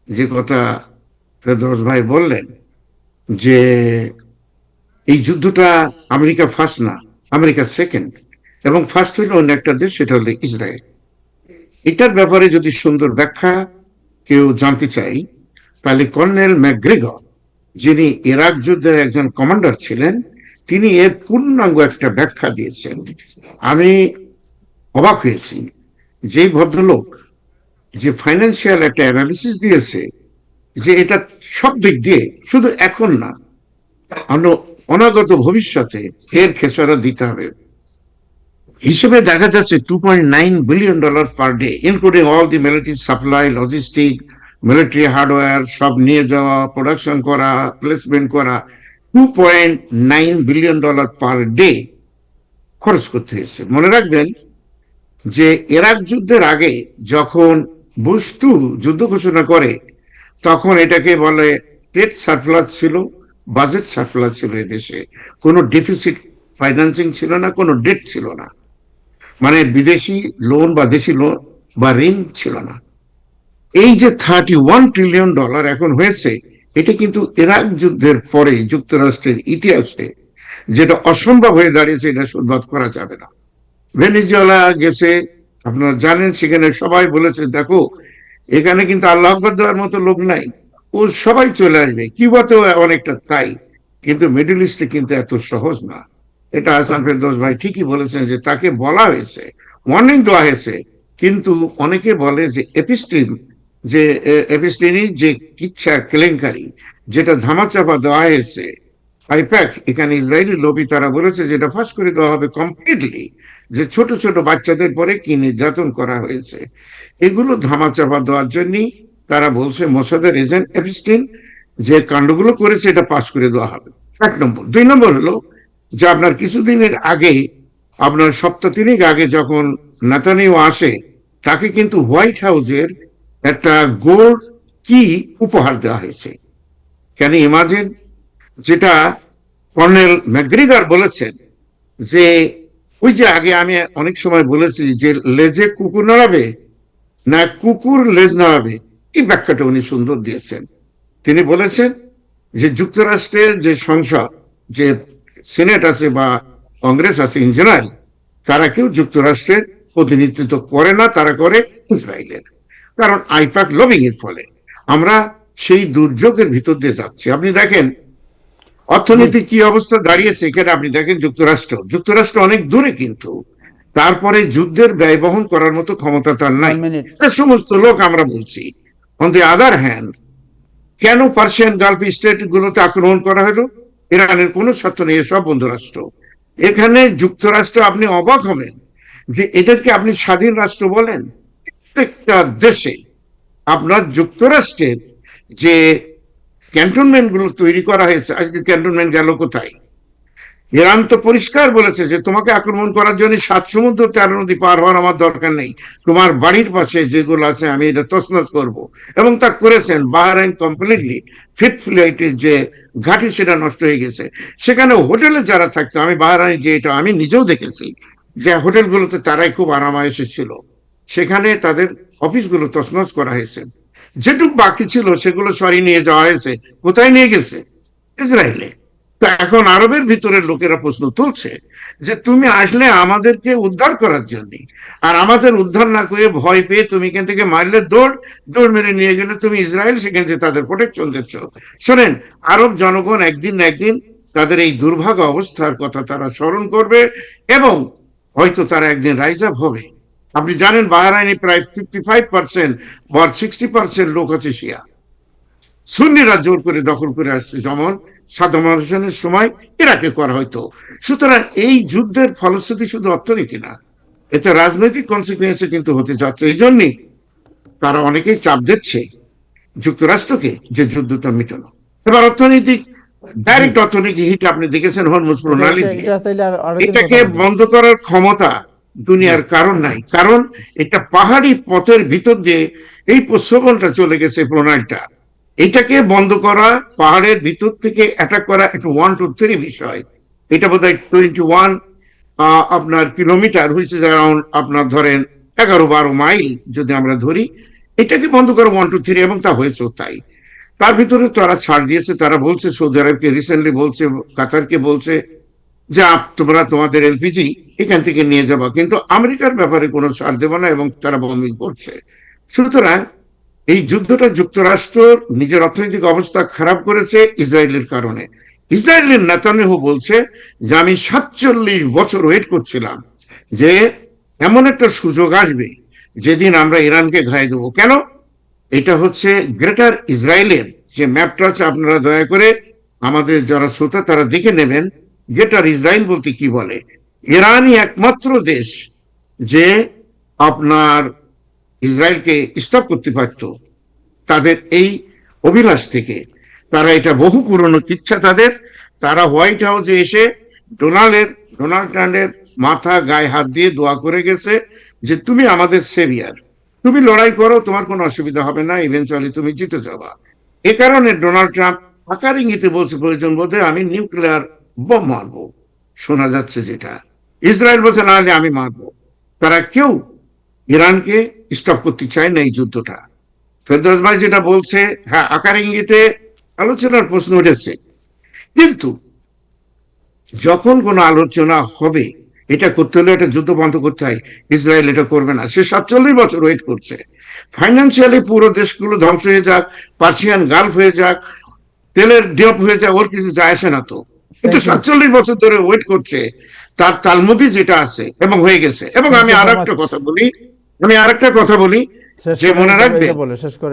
যে কথা ফেরদৌস ভাই বললেন যে এই যুদ্ধটা আমেরিকা ফার্স্ট না, আমেরিকা সেকেন্ড, এবং ফার্স্ট হইল অন্য একটা দেশ, সেটা হলো ইসরায়েল। এটার ব্যাপারে যদি সুন্দর ব্যাখ্যা কেউ জানতে চাই, তাহলে কর্নেল ম্যাকগ্রেগর, যিনি ইরাক যুদ্ধের একজন কমান্ডার ছিলেন, তিনি এর পূর্ণাঙ্গ একটা ব্যাখ্যা দিয়েছেন। আমি অবাক হয়েছি যে ভদ্রলোক যে ফাইন্যান্সিয়াল একটা অ্যানালিসিস দিয়েছে, যে এটা সব দিক দিয়ে শুধু এখন না, অনাগত ভবিষ্যতে এর খেসারত দিতে হবে। হিসেবে দেখা যাচ্ছে $2.9 billion per day, including all the military supply, logistic, military hardware সব নিয়ে যাওয়া, প্রোডাকশন করা, প্লেসমেন্ট করা, $2.9 বিলিয়ন পার ডে খরচ করতে হয়েছে। মনে রাখবেন যে ইরাক যুদ্ধের আগে যখন বুশ 2 যুদ্ধ ঘোষণা করে, তখন এটাকে বলে ট্রেড সারপ্লাস ছিল, বাজেট সারপ্লাস ছিল। এদেশে কোনো ডেফিসিট ফাইন্যান্সিং ছিল না, কোনো ডেট ছিল না, মানে বিদেশি লোন বা দেশি লোন বা ঋণ ছিল না। এই যে $31 ট্রিলিয়ন এখন হয়েছে, এটা কিন্তু ইরাক যুদ্ধের পরে যুক্তরাষ্ট্রের ইতিহাসে যেটা অসম্ভব হয়ে দাঁড়িয়েছে, এটা শোধ করা যাবে না। ভেনেজুয়েলা গেছে, আপনারা জানেন, সেখানে সবাই বলেছে দেখো এখানে কিন্তু আল্লাহ আকবার দেওয়ার মতো লোক নাই, ও সবাই চলে আসবে। কিউবাতেও অনেকটা তাই, কিন্তু মিডল ইস্টে কিন্তু এত সহজ না। এটা হাসান ফেরদৌস ভাই ঠিকই বলেছেন যে তাকে বলা হয়েছে, ওয়ার্নিং দেওয়া হয়েছে, কিন্তু অনেকে বলে যে এপিস্টিনি যে কিচ্ছা কেলেঙ্কারি যেটা ধামাচাপা দেওয়া হয়েছে, আইপ্যাক, এখানে ইসরায়েলি লবি তারা বলেছে যেটা ফাঁস করে দেওয়া হবে কমপ্লিটলি, যে ছোট ছোট বাচ্চাদের পরে কি নির্যাতন করা হয়েছে, এগুলো ধামাচাপা দেওয়ার জন্যই তারা বলছে মোসাদের এজেন্ট এপিস্টিন যে কাণ্ডগুলো করেছে এটা পাস করে দেওয়া হবে। 1 নম্বর। 2 নম্বর হলো যে আপনার কিছুদিনের আগে, আপনার সপ্তাহ 3 আগে যখন নেতানিয়াহু আসে, তাকে কিন্তু হোয়াইট হাউসের একটা গোল্ড কি উপহার দেওয়া হয়েছে। Can you imagine? যেটা কর্নেল ম্যাকগ্রেগর বলেছেন যে ওই যে আগে আমি অনেক সময় বলেছি যে লেজে কুকুর নাড়াবে না কুকুর লেজ নাড়াবে, এই ব্যাখ্যাটা উনি সুন্দর দিয়েছেন। তিনি বলেছেন যে যুক্তরাষ্ট্রের যে সংসদ, যে সিনেট আছে বা কংগ্রেস আছে ইন জেনারেল, তারা কেউ যুক্তরাষ্ট্রের প্রতিনিধিত্ব করে না, তারা করে ইসরায়েলের। কারণ আইপ্যাক লবিং এর ফলে আমরা সেই দুর্যোগের ভিতর দিয়ে যাচ্ছি। আপনি দেখেন অর্থনীতির কি অবস্থা দাঁড়িয়েছে এখানে। আপনি দেখেন যুক্তরাষ্ট্র অনেক দূরে, কিন্তু তারপরে যুদ্ধের ব্যয় বহন করার মতো ক্ষমতা তার নাই। সমস্ত লোক আমরা বলছি। অন দি আদার হ্যান্ড, কেন পার্সিয়ান গালফ স্টেট গুলোতে আক্রমণ করা হলো? ইরানের কোনো স্বার্থ নেই, সব বন্ধু রাষ্ট্র। এখানে যুক্তরাষ্ট্র, আপনি অবাক হবেন যে এদেরকে আপনি স্বাধীন রাষ্ট্র বলেন। প্রত্যেকটা দেশে আপনার যুক্তরাষ্ট্রের যে ক্যান্টনমেন্ট গুলো তৈরি করা হয়েছে, আজকে ক্যান্টনমেন্ট গেল কোথায়? ইরান তো পরিষ্কার বলেছে যে তোমাকে আক্রমণ করার জন্য 7 সমুদ্র 13 নদী পার হওয়ার আমার দরকার নেই, তোমার বাড়ির পাশে যেগুলো আছে আমি এটা তছনছ করব। এবং তা করেছেন। বাহরাইন কমপ্লিটলি ফিফথ ফ্লাইটের যে ঘাঁটি সেটা নষ্ট হয়ে গেছে। সেখানে হোটেলে যারা থাকতো, আমি বাহরাইন যে এটা আমি নিজেও দেখেছি, যে হোটেলগুলোতে তারাই খুব আরামায়েশে ছিল, সেখানে তাদের অফিসগুলো তছনছ করা হয়েছে। যেটুকু বাকি ছিল সেগুলো সরিয়ে নিয়ে যাওয়া হয়েছে। কোথায় নিয়ে গেছে? ইসরায়েলে। তো এখন আরবের ভিতরের লোকেরা প্রশ্ন তুলছে যে তুমি আসলে আমাদেরকে উদ্ধার করার জন্য, আর আমাদের উদ্ধার না করে ভয় পেয়ে তুমি এখান থেকে মারলে দৌড় মেরে নিয়ে গেলে তুমি ইসরায়েল, সেখান থেকে তাদের প্রোটেকশন দিচ্ছ। শোনেন, আরব জনগণ একদিন না একদিন তাদের এই দুর্ভাগ্য অবস্থার কথা তারা স্মরণ করবে, এবং হয়তো তারা একদিন রাইজ আপ হবে। আপনি জানেন বাহরাইনে প্রায় 55% বা 60% লোক আছে শিয়া। সুন্নিরা জোর করে দখল করে আসছে, যেমন সাদ্দাম হোসেনের সময় ইরাকে করা হয়তো। সুতরাং এই যুদ্ধের ফলশ্রুতি শুধু অর্থনীতি না, এতে রাজনৈতিক কনসিকুয়েন্স কিন্তু হতে যাচ্ছে। এই জন্যই তারা অনেকেই চাপ দিচ্ছে যুক্তরাষ্ট্রকে যে যুদ্ধটা মিটানো। এবার অর্থনৈতিক, ডাইরেক্ট অর্থনৈতিক হিট আপনি দেখেছেন হরমুজ প্রণালী দিয়ে। এটাকে বন্ধ করার ক্ষমতা দুনিয়ার কারণ নাই, কারণ এটা পাহাড়ি পথের ভিতর দিয়ে এই প্রশ্রবণটা চলে গেছে প্রণালীটা। এটাকে বন্ধ করা, পাহাড়ের ভিতর থেকে অ্যাটাক করা, একটা 1 to 3 বিষয়। এটা বোধ হয় 21 আপনার কিলোমিটার, হুইচ ইজ অ্যারাউন্ড আপনার ধরেন 11-12 মাইল যদি আমরা ধরি। এটাকে বন্ধ করা 1 to 3, এবং তা হয়েছে তাই। তার ভিতরে তারা ছাড় দিয়েছে। তারা বলছে, সৌদি আরবকে রিসেন্টলি বলছে, কাতারকে বলছে যে তোমরা তোমাদের এলপিজি এখান থেকে নিয়ে যাবা, কিন্তু আমেরিকার ব্যাপারে কোনো ছাড় দেব না, এবং তারা বমি করছে। সুতরাং এই যুদ্ধটা যুক্তরাষ্ট্র নিজের অর্থনৈতিক অবস্থা খারাপ করেছে ইসরায়েলের কারণে। ইসরায়েলের নেতানিয়াহু বলছে যে আমি 47 বছর ওয়েট করছিলাম যে এমন একটা সুযোগ আসবে যেদিন আমরা ইরানকে ঘায়ে দেবো। কেন? এটা হচ্ছে গ্রেটার ইসরায়েলের যে ম্যাপটা আছে, আপনারা দয়া করে আমাদের যারা শ্রোতা তারা দেখে নেবেন গ্রেটার ইসরায়েল বলতে কি বলে। ইরানই একমাত্র দেশ যে আপনার ইসরায়েলকে স্টপ করতে পারত তাদের এই অভিলাষ থেকে। তারা এটা বহু পুরনো ইচ্ছা তাদের। তারা হোয়াইট হাউসে এসে ডোনাল্ড ট্রাম্পের মাথা গায়ে হাত দিয়ে দোয়া করে গেছে যে তুমি আমাদের সেভিয়ার, তুমি লড়াই করো, তোমার কোনো অসুবিধা হবে না, ইভেনচুয়ালি তুমি জিতে যাবা। এ কারণে ডোনাল্ড ট্রাম্প আকার ইঙ্গিতে বলছে প্রয়োজন বোধে আমি নিউক্লিয়ার বোম মারবো, শোনা যাচ্ছে যেটা। ইসরায়েল বলছে না, আমি মারবো। তারা কেউ ইরানকে স্টপ করতে চায় না এই যুদ্ধটা। ফেরদৌস ভাই যেটা বলছে, হ্যাঁ, আকার ইঙ্গিতে আলোচনার প্রশ্ন উঠেছে, কিন্তু যখন কোনো আলোচনা হবে, এটা করতে হলে একটা যুদ্ধ বন্ধ করতে হয়। ইসরায়েল এটা করবে না। সে 47 বছর ওয়েট করছে। ফাইন্যান্সিয়ালি পুরো দেশগুলো ধ্বংস হয়ে যাক, পার্সিয়ান গালফ হয়ে যাক, তেলের ড্রপ হয়ে যাক, ওর কিছু যায় আসে না তো। কিন্তু 47 বছর ধরে ওয়েট করছে। তার তালমুদি যেটা আছে, এবং হয়ে গেছে। এবং আমি আর একটা কথা বলি যে মনে রাখবে,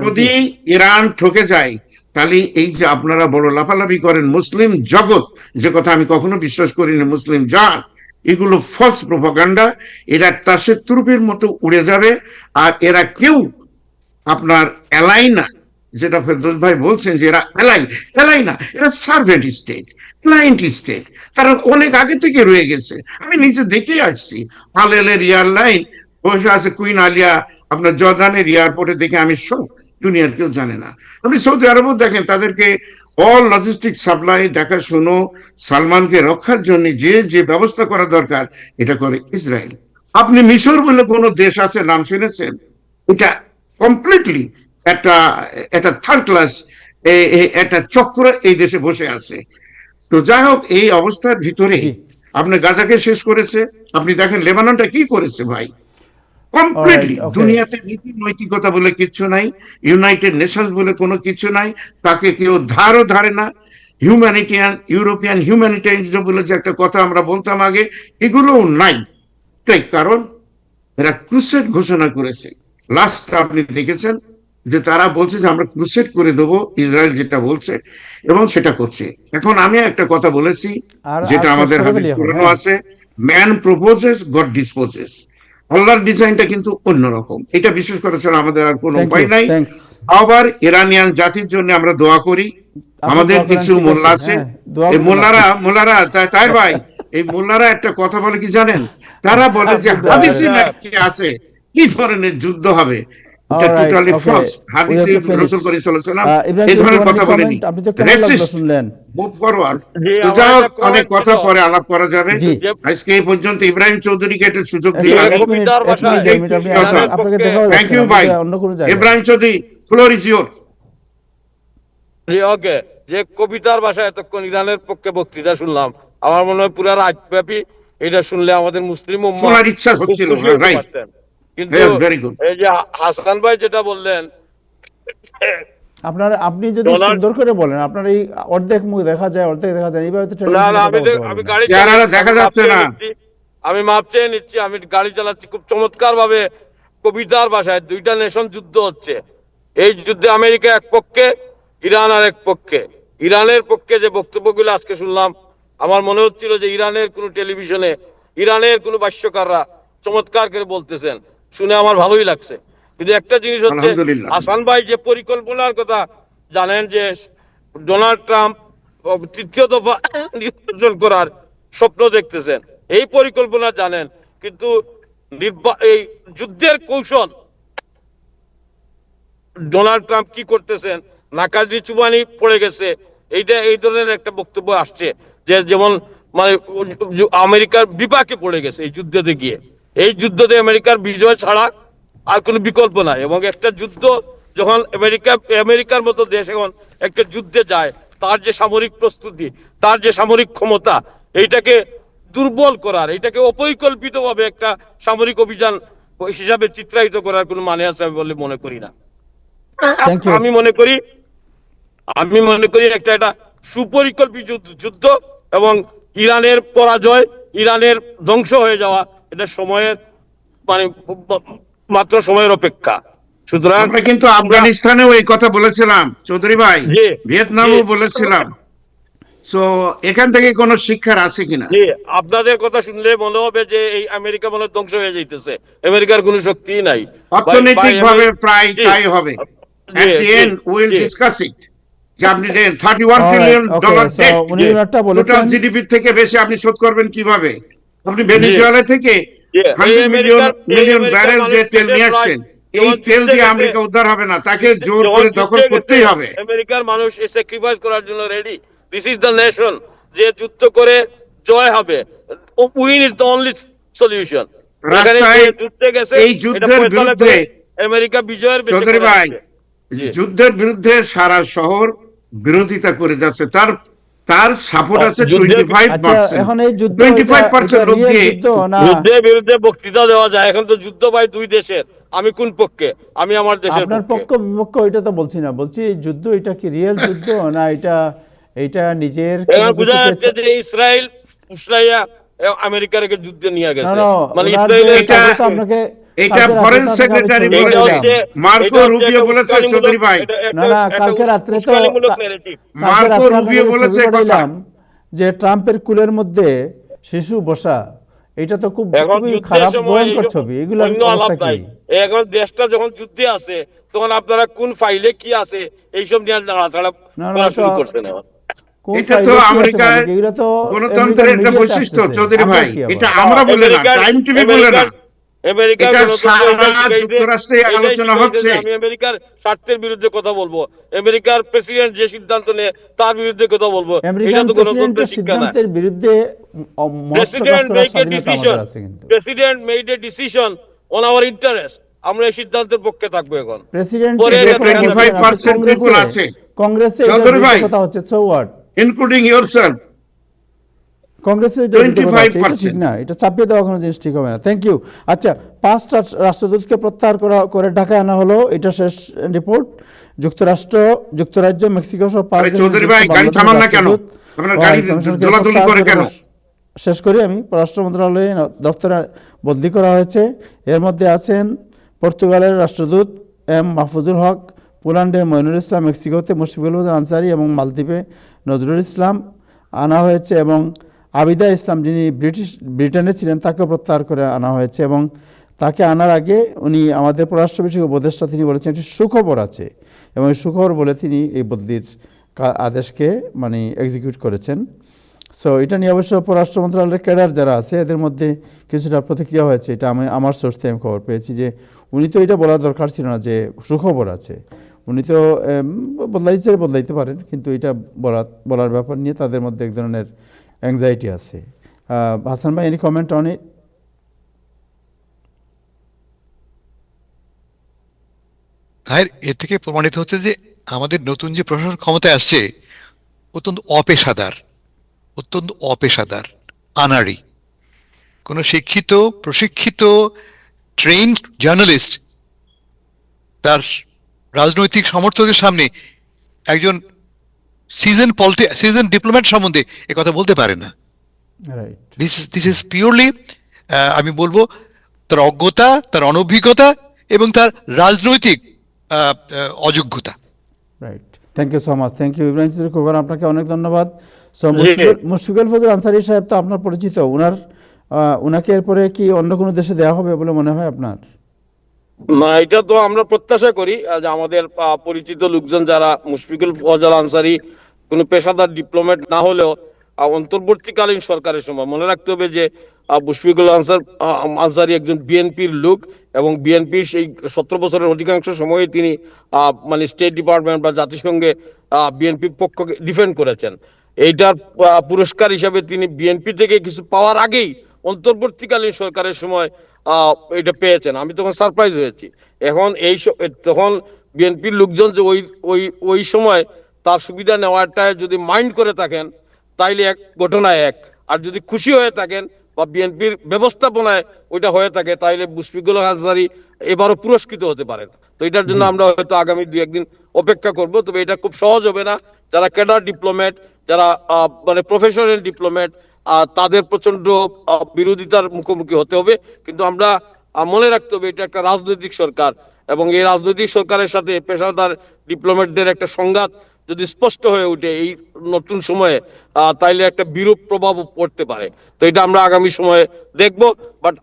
যদি ইরান ঠকে যায় তাহলে এই যে আপনারা বড় লাফালাফি করেন মুসলিম জগৎ, যে কথা আমি কখনো বিশ্বাস করিনি, মুসলিম জাত, এগুলো ফলস প্রোপাগান্ডা। এরা তাসের তুরুপের মতো উড়ে যাবে। আর এরা কেউ আপনার এলাই না, যেটা ফেরদৌস ভাই বলছেন যে এরা এলাই না, এরা সার্ভেন্ট স্টেট, ক্লায়েন্ট স্টেট। তারা অনেক আগে থেকে রয়ে গেছে। আমি নিজে দেখে আসছি, আলেলের এয়ারলাইন বসে আছে কুইন আলিয়া আপনার জর্দানের এয়ারপোর্টে, দেখে আমি শোক, দুনিয়ার কেউ জানে না। আপনি সৌদি আরবও দেখেন, তাদেরকে অল লজিস্টিক সাপ্লাই দেখাশুনো, সালমানকে রক্ষার জন্য যে যে ব্যবস্থা করা দরকার এটা করে ইসরায়েল। আপনি মিশর বলে কোনো দেশ আছে, নাম শুনেছেন? এটা কমপ্লিটলি একটা থার্ড ক্লাস একটা চক্র এই দেশে বসে আছে। তো যাই হোক, এই অবস্থার ভিতরে আপনি গাজাকে শেষ করেছে। আপনি দেখেন লেবাননটা কি করেছে ভাই, কমপ্লিটলি। দুনিয়াতে নীতি নৈতিকতা বলে কিচ্ছু নাই, ইউনাইটেড নেশনস বলে কোনো কিছু নাই, তাকে কেউ ধারও ধারে না। ইউরোপিয়ান হিউম্যানিটেরিয়ানিজম বলে যে একটা কথা আমরা বলতাম আগে, এগুলোও নাই। তাই কারণ এরা ক্রুসেড ঘোষণা করেছে। লাস্ট আপনি দেখেছেন যে তারা বলছে যে আমরা ক্রুসেড করে দেবো, ইসরায়েল যেটা বলছে এবং সেটা করছে। এখন আমি একটা কথা বলেছি আর যেটা শেষ আমাদের করে হাদিস ফেলি এখন, কোরআনে হ্যাঁ। আছে, ম্যান প্রপোজেস গড ডিসপোজেস। আল্লাহর ডিজাইনটা কিন্তু অন্যরকম, এটা বিশেষ করে ছাড়া আমাদের আর কোনো থ্যাংক উপায় ইউ, নাই। থ্যাংকস। আবার ইরানিয়ান জাতির জন্য আমরা দোয়া করি। আপনি আমাদের দোয়া করেন, কিছু ঠিক মোল্লা আছে, আছে, হ্যাঁ, দোয়া এই করবেন মোল্লারা তাই ভাই, এই মোল্লারা একটা কথা বলে কি জানেন, তারা বলে যে আপনি দোয়া হাদিসে করেন। নাকি আছে কি ধরনের যুদ্ধ হবে, এটা Alright, totally okay. False. We হাদিসে have to finish. রাসূল করিম সাল্লাল্লাহু আলাইহি ওয়াসাল্লাম ইব্রাহিম এই চৌধুরী, ধরনের you want কথা to বলেনি। comment? আপনি তো কেমন লাগলো রেসিস্ট, শুনলেন? Move forward. জি, তো আমার যাই হোক, একটা অনেক comment কথা ছিল। পরে আলাপ করা যাবে। জি। আজকে এই পর্যন্ত ইব্রাহিম চৌধুরীকে একটা সুযোগ এক দিয়ে এক আমি মিনিট, কবিতার এক ভাষায় মিনিট, এক মিনিট, আপনি- ইরানের আপনাকে পক্ষে- দেখাও থ্যাংক যাচ্ছে ইউ না, ভাই। আপনি অন্য কোনো জায়গায়। Ibrahim Chowdhury, floor is your. জি, ওকে। যে কবিতার ভাষায় এতক্ষণ ইরানের পক্ষে বক্তৃতা শুনলাম, আমার মনে হয় পুরা রাতব্যাপী এটা শুনলে আমাদের মুসলিম উম্মাহ শোনার ইচ্ছা খুব হচ্ছিল, খুশি হতে রাইট। পারতেন। কিন্তু Yes, very good. এই যে হাসান ভাই যেটা বললেন, আপনি যদি ডোনাল্ড- সুন্দর করে বলেন, আপনার এই অর্ধেক মুখ দেখা যায়, অর্ধেক দেখা যায়, এইভাবে তো না টেলিভিশনে না, কথা বলতে আমি পারবেন না। গাড়ি চেহারা চালাচ্ছি, দেখা আমি মাপ যাচ্ছে চেয়ে না। নিচ্ছি, আমি মাপ চেয়ে নিচ্ছি, আমি গাড়ি চালাচ্ছি খুব চমৎকার ভাবে। কবিতার ভাষায় দুইটা নেশন যুদ্ধ হচ্ছে। এই যুদ্ধে আমেরিকা এক পক্ষে, ইরান আর এক পক্ষে। ইরানের পক্ষে যে বক্তব্যগুলো আজকে শুনলাম, আমার মনে হচ্ছিল যে ইরানের কোনো টেলিভিশনে ইরানের কোনো ভাষ্যকাররা চমৎকার করে বলতেছেন, শুনে আমার ভালোই লাগছে। কিন্তু একটা জিনিস হচ্ছে, আলহামদুলিল্লাহ। হাসান ভাই যে পরিকল্পনার কথা জানেন, যে ডোনাল্ড ট্রাম্প তৃতীয় দফা নির্বাচন করার স্বপ্ন দেখতেছেন, এই পরিকল্পনা জানেন, কিন্তু এই যুদ্ধের কৌশল ডোনাল্ড ট্রাম্প কি করতেছেন, নাকাজি চুবানি পড়ে গেছে, এইটা এই ধরনের একটা বক্তব্য আসছে যে যেমন মানে আমেরিকার বিপাকে পড়ে গেছে এই যুদ্ধতে গিয়ে। এই যুদ্ধতে আমেরিকার বিজয় ছাড়া আর কোনো বিকল্প নাই। এবং একটা যুদ্ধ যখন আমেরিকার মতো দেশ এখন একটা যুদ্ধে যায়, তার যে সামরিক প্রস্তুতি, তার যে সামরিক ক্ষমতা, এইটাকে দুর্বল করার, এটাকে অপরিকল্পিতভাবে একটা সামরিক অভিযান হিসাবে চিত্রায়িত করার কোনো মানে আছে আমি বলে মনে করি না। Thank you. আমি মনে করি একটা সুপরিকল্পিত যুদ্ধ, এবং ইরানের পরাজয়, ইরানের ধ্বংস হয়ে যাওয়া, এটা সময়ের মানে মাত্র সময়ের অপেক্ষা। সুতরাং আমরা কিন্তু আফগানিস্তানেও এই কথা বলেছিলাম চৌধুরী ভাই, জি, ভিয়েতনামেও জি। বলেছিলাম। তো এখান থেকে কোনো শিক্ষার আছে কিনা? জি, আপনাদের কথা শুনলে মনে হবে যে এই আমেরিকা মনে হয় ধ্বংস হয়ে যাইতেছে, আমেরিকার কোনো শক্তি নাই। অর্থনৈতিক ভাবে প্রায় জি, তাই হবে। জি, At the G, end we will G. discuss it. যে আপনি দেন 31 Alright, trillion okay, dollar so debt, উনি একটা টোটাল বলেছেন, জিডিপি থেকে বেশি আপনি শোধ করবেন কিভাবে? আপনি ভেনেজুয়েলা থেকে জি, 100 মিলিয়ন আমেরিকার ব্যারেল যে মানুষ তেল নিয়ে পেটের আসছেন, প্রায় এই যখন তেল যুদ্ধে দিয়ে গেছে- আমেরিকা উদ্ধার হবে না, তাকে জোর যখন করে যুদ্ধে দখল গেছে, করতেই হবে। আমেরিকার মানুষ স্যাক্রিফাইস করার জন্য ready. This is the nation যে যুদ্ধ করে জয় হবে। Win is the only solution. রাস্তায় যুদ্ধে গেছে, এই যুদ্ধের এটা ফয়সালা বিরুদ্ধে করে আমেরিকা বিজয়ের বেশি চৌধুরী করে ভাই, দিচ্ছে। জি। যুদ্ধের বিরুদ্ধে সারা শহর বিরোধিতা করে যাচ্ছে, তার সাপোর্ট আছে যুদ্ধের- আচ্ছা 25%। এখন এই যুদ্ধ 25% লোক real দিয়ে যুদ্ধ না যুদ্ধের বিরুদ্ধে বক্তৃতা দেওয়া যায়, এখন তো যুদ্ধ ভাই দুই দেশের। আমি কোন পক্ষে? আমি আমার দেশের আপনার পক্ষে। পক্ষ বিপক্ষ এটা তো বলছি না, বলছি এই যুদ্ধ এটা কি রিয়েল যুদ্ধ না এটা নিজের এখন কোনো বোঝা কিছুকে- যাচ্ছে যে ইসরায়েল ফুসলাইয়া আমেরিকার যুদ্ধে নিয়ে না, গেছে। না, মানে ওনার ইসরায়েলের যে এটা- কথা তো আপনাকে এটা কালকে রাতে ফরেন তো আপনাকে সেক্রেটারি আমি ছবি এটা বলেছেন, দিলাম। হচ্ছে- মার্কো এটা হচ্ছে রুবিও একটা বলেছে উস্কানিমূলক- চৌধুরী ভাই। না, না, কালকে রাত্রে তো উস্কানিমূলক narrative। কালকে মার্কো রাত্রে রুবিও আপনাকে বলেছে ছবি কথা। পাঠাইলাম যে ট্রাম্পের কুলের মধ্যে শিশু বসা, এটা তো খুব এখন খুবই যুদ্ধের খারাপ সময় ভয়ঙ্কর এইসব ছবি, এগুলোর অন্য আলাপ অবস্থা নাই। কি? এখন দেশটা যখন যুদ্ধে আছে, তখন আপনারা কোন ফাইলে কি আছে এইসব নিয়ে নাড়াচাড়া না, করা শুরু তো- করছেন এখন। কোন এটা তো ফাইলে কি আছে আমেরিকার মানে? এগুলো তো গণতন্ত্রের আমেরিকান একটা মিডিয়াতে বৈশিষ্ট্য আসতেছে। চৌধুরী আপনার ভাই, কি আবার? এটা আমরা বলে না, টাইম টিভি বলে না, আমেরিকার এটা গণতন্ত্র সারা এটা শিখাইছে, যুক্তরাষ্ট্রে এটাই আলোচনা শিখাইছে হচ্ছে। যে আমি আমেরিকার স্বার্থের বিরুদ্ধে কথা বলবো, আমেরিকার প্রেসিডেন্ট যে সিদ্ধান্ত নেয় তার বিরুদ্ধে কথা বলবো। এটা আমেরিকান তো প্রেসিডেন্টের গণতন্ত্রের শিক্ষা না। সিদ্ধান্তের বিরুদ্ধে মত প্রকাশ প্রেসিডেন্ট করার মেড এ স্বাধীনতা ডিসিশন, আমাদের আছে কিন্তু। President made a decision on our interest. আমরা এই সিদ্ধান্তের পক্ষে থাকবো এখন। প্রেসিডেন্ট পরে এই এটা কথা বলছেন, 25% আপনি people আছে। কংগ্রেসে এটার চৌধুরী বিরুদ্ধে ভাই। কথা হচ্ছে, সো হোয়াট? Including yourself. কংগ্রেসের এটার বিরুদ্ধে কথা হচ্ছে, এটা 25%। ঠিক না, এটা চাপিয়ে দেওয়া কোনো জিনিস ঠিক হবে না। Thank you. আচ্ছা, 5টা রাষ্ট্রদূতকে প্রত্যাহার করে ঢাকায় আনা হলো, এটা শেষ রিপোর্ট। যুক্তরাজ্য, মেক্সিকো সহ 5 আরে চৌধুরী ভাই, গাড়ি থামান না কেন? আপনার গাড়ি দোলাদুলি করে কেন? শেষ করি আমি। পররাষ্ট্র মন্ত্রণালয়ে দপ্তরে বদলি করা হয়েছে। এর মধ্যে আছেন পর্তুগালের রাষ্ট্রদূত এম মাহফুজুল হক, পোল্যান্ডে মইনুল ইসলাম, মেক্সিকোতে মুশফিকুল হাসান আনসারি এবং মালদ্বীপে নজরুল ইসলাম আনা হয়েছে, এবং আবিদা ইসলাম যিনি ব্রিটেনে ছিলেন তাকেও প্রত্যাহার করে আনা হয়েছে। এবং তাকে আনার আগে উনি আমাদের পররাষ্ট্র বিষয়ক উপদেষ্টা, তিনি বলেছেন একটি সুখবর আছে, এবং এই সুখবর বলে তিনি এই বদলির আদেশকে মানে এক্সিকিউট করেছেন। সো এটা নিয়ে অবশ্য পররাষ্ট্র মন্ত্রণালয়ের ক্যাডার যারা আছে এদের মধ্যে কিছুটা প্রতিক্রিয়া হয়েছে। এটা আমার সোর্স থেকে আমি খবর পেয়েছি যে উনি তো এটা বলার দরকার ছিল না যে সুখবর আছে, উনি তো বদলাইতে পারেন, কিন্তু এটা বলার ব্যাপার নিয়ে তাদের মধ্যে এক ধরনের অ্যাংজাইটি আছে। হাসান ভাই, এনি কমেন্ট অন ইট? ভাইয়ের এর থেকে প্রমাণিত হচ্ছে যে আমাদের নতুন যে প্রশাসন ক্ষমতায় আসছে অত্যন্ত অপেশাদার, আনাড়ি। কোনো শিক্ষিত, প্রশিক্ষিত, ট্রেইনড জার্নালিস্ট তার রাজনৈতিক সমর্থকদের সামনে একজন সিজন ডিপ্লোম্যাট সম্বন্ধে এ কথা বলতে পারে না। রাইট, দিস ইজ পিওরলি, আমি বলবো, তার অজ্ঞতা, তার অনভিজ্ঞতা এবং তার রাজনৈতিক অযোগ্যতা। Right, thank you so much. Thank you Ibrahim Chowdhury Khokon, আপনাকে অনেক ধন্যবাদ। সো জি। মুশফিকুল ফজল আনসারী সাহেব তো আপনার পরিচিত, উনাকে এরপরে কি অন্য কোনো দেশে দেওয়া হবে বলে মনে হয় আপনার? না, এটা তো আমরা প্রত্যাশা করি যে আমাদের পরিচিত লোকজন যারা মুশফিকুল ফজল আনসারী কোনো পেশাদার ডিপ্লোম্যাট না হলেও অন্তর্বর্তীকালীন সরকারের সময় মনে রাখতে হবে যে মুশফিকুল আনসারী একজন বিএনপির লোক, এবং বিএনপির সেই 17 বছরের অধিকাংশ সময়ে তিনি মানে স্টেট ডিপার্টমেন্ট বা জাতিসংঘে বিএনপির পক্ষকে ডিফেন্ড করেছেন। এইটার পুরস্কার হিসাবে তিনি বিএনপি থেকে কিছু পাওয়ার আগেই অন্তর্বর্তীকালীন সরকারের সময় এটা পেয়েছেন। আমি তখন সারপ্রাইজ হয়েছি। এখন তখন বিএনপির লোকজন যে ওই সময় তার সুবিধা নেওয়াটা যদি মাইন্ড করে থাকেন তাইলে এক ঘটনা এক, আর যদি খুশি হয়ে থাকেন বা বিএনপির ব্যবস্থাপনায় ওইটা হয়ে থাকে তাইলে মুশফিকুল আনসারী এবারও পুরস্কৃত হতে পারেন। তো এটার জন্য আমরা হয়তো আগামী 2-1 দিন অপেক্ষা করব। তবে এটা খুব সহজ হবে না। যারা ক্যাডার ডিপ্লোম্যাট, যারা মানে প্রফেশনাল ডিপ্লোম্যাট, তাদের প্রচন্ড বিরোধিতার মুখোমুখি হতে হবে। কিন্তু আমরা মনে রাখতে হবে এটা একটা রাজনৈতিক সরকার, এবং এই রাজনৈতিক সরকারের সাথে পেশাদার ডিপ্লোম্যাটদের একটা সংঘাত যদি স্পষ্ট হয়ে ওঠে এই নতুন সময়ে, তাইলে একটা বিরূপ প্রভাব পড়তে পারে। তো এটা আমরা আগামী সময়ে দেখব। But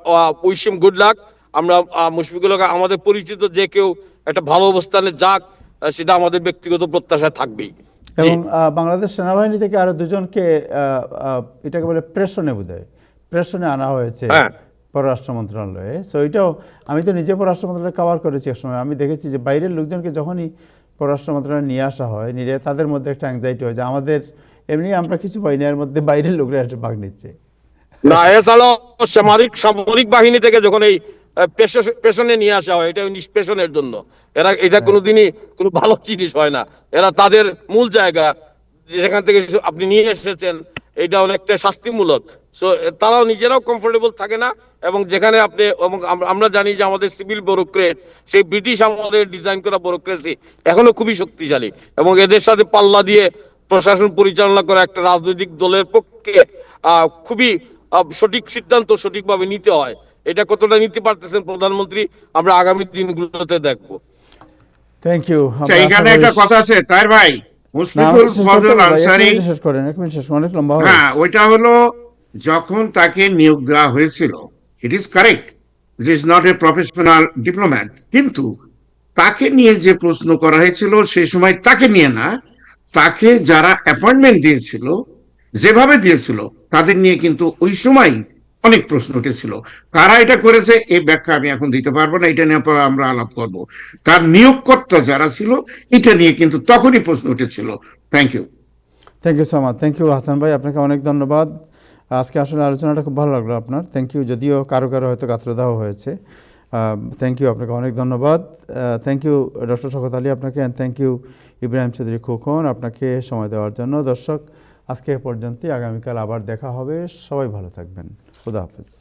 wish him good luck. আমরা মুশফিকুল হক আমাদের পরিচিত যে কেউ একটা ভালো অবস্থানে যাক, সেটা আমাদের ব্যক্তিগত প্রত্যাশা থাকবেই। এবং বাংলাদেশ সেনাবাহিনী থেকে আরো দুজনকে এটাকে বলে প্রেষণে আনা হয়েছে পররাষ্ট্র মন্ত্রণালয়ে। সো এটাও আমি তো নিজে পররাষ্ট্র মন্ত্রণালয়ে কভার করেছি এক সময়। আমি দেখেছি যে বাইরের লোকজনকে যখনই পররাষ্ট্র মন্ত্রণালয়ে নিয়ে আসা হয়, তাদের মধ্যে একটা অ্যাংজাইটি হয় যে আমাদের এমনি আমরা কিছু পাই না, এর মধ্যে বাইরের লোকরা একটা ভাগ নিচ্ছে। না, এছাড়াও সামরিক বাহিনী থেকে যখন এই পেশনে নিয়ে আসা হয়, এটা নিষ্পেষণের জন্য। এটা কোনোদিনই কোনো ভালো জিনিস হয় না। এরা তাদের মূল জায়গা যেখান থেকে আপনি নিয়ে এসেছেন এটা অনেকটা শাস্তিমূলক। সো তারাও নিজেরাও কমফোর্টেবল থাকে না, এবং যেখানে আপনি, এবং আমরা জানি যে আমাদের সিভিল ব্যুরোক্রেট, সেই ব্রিটিশ আমলের ডিজাইন করা ব্যুরোক্রেসি এখনো খুবই শক্তিশালী, এবং এদের সাথে পাল্লা দিয়ে প্রশাসন পরিচালনা করা একটা রাজনৈতিক দলের পক্ষে খুবই সঠিক সিদ্ধান্ত সঠিকভাবে নিতে হয়। এটা কতটা নিতে পারতেছেন প্রধানমন্ত্রী আমরা আগামী দিনগুলোতে দেখবো। Thank you. এখানে একটা কথা আছে তার ভাই, মুশফিকুল ফজল আনসারী, অনেক লম্বা, হ্যাঁ ওইটা হলো যখন তাকে নিয়োগ দেওয়া হয়েছিল, ইট ইজ কারেক্ট যে is not a professional diplomat, কিন্তু তাকে নিয়ে যে প্রশ্ন করা হয়েছিল সেই সময় তাকে নিয়ে না, তাকে যারা অ্যাপয়েন্টমেন্ট দিয়েছিল, যেভাবে দিয়েছিল তাদের নিয়ে কিন্তু ওই সময় অনেক প্রশ্ন উঠেছিল। কারা এটা করেছে এই ব্যাখ্যা আমি এখন দিতে পারবো না, এটা নিয়ে পরে আমরা আলাপ করব। তার নিয়োগকর্তা যারা ছিল এটা নিয়ে কিন্তু তখনই প্রশ্ন উঠেছিল। Thank you so much. Thank you Hasan ভাই, আপনাকে অনেক ধন্যবাদ। আজকে আসলে আলোচনাটা খুব ভালো লাগলো আপনার। থ্যাংক ইউ, যদিও কারো হয়তো গাত্রদাহ হয়েছে। থ্যাংক ইউ, আপনাকে অনেক ধন্যবাদ। Thank you doctor Shawkat Ali আপনাকে, and thank you Ibrahim Chowdhury Khokon আপনাকে সময় দেওয়ার জন্য। দর্শক, আজকে এ পর্যন্তই। আগামীকাল আবার দেখা হবে। সবাই ভালো থাকবেন। খুদা হাফেজ।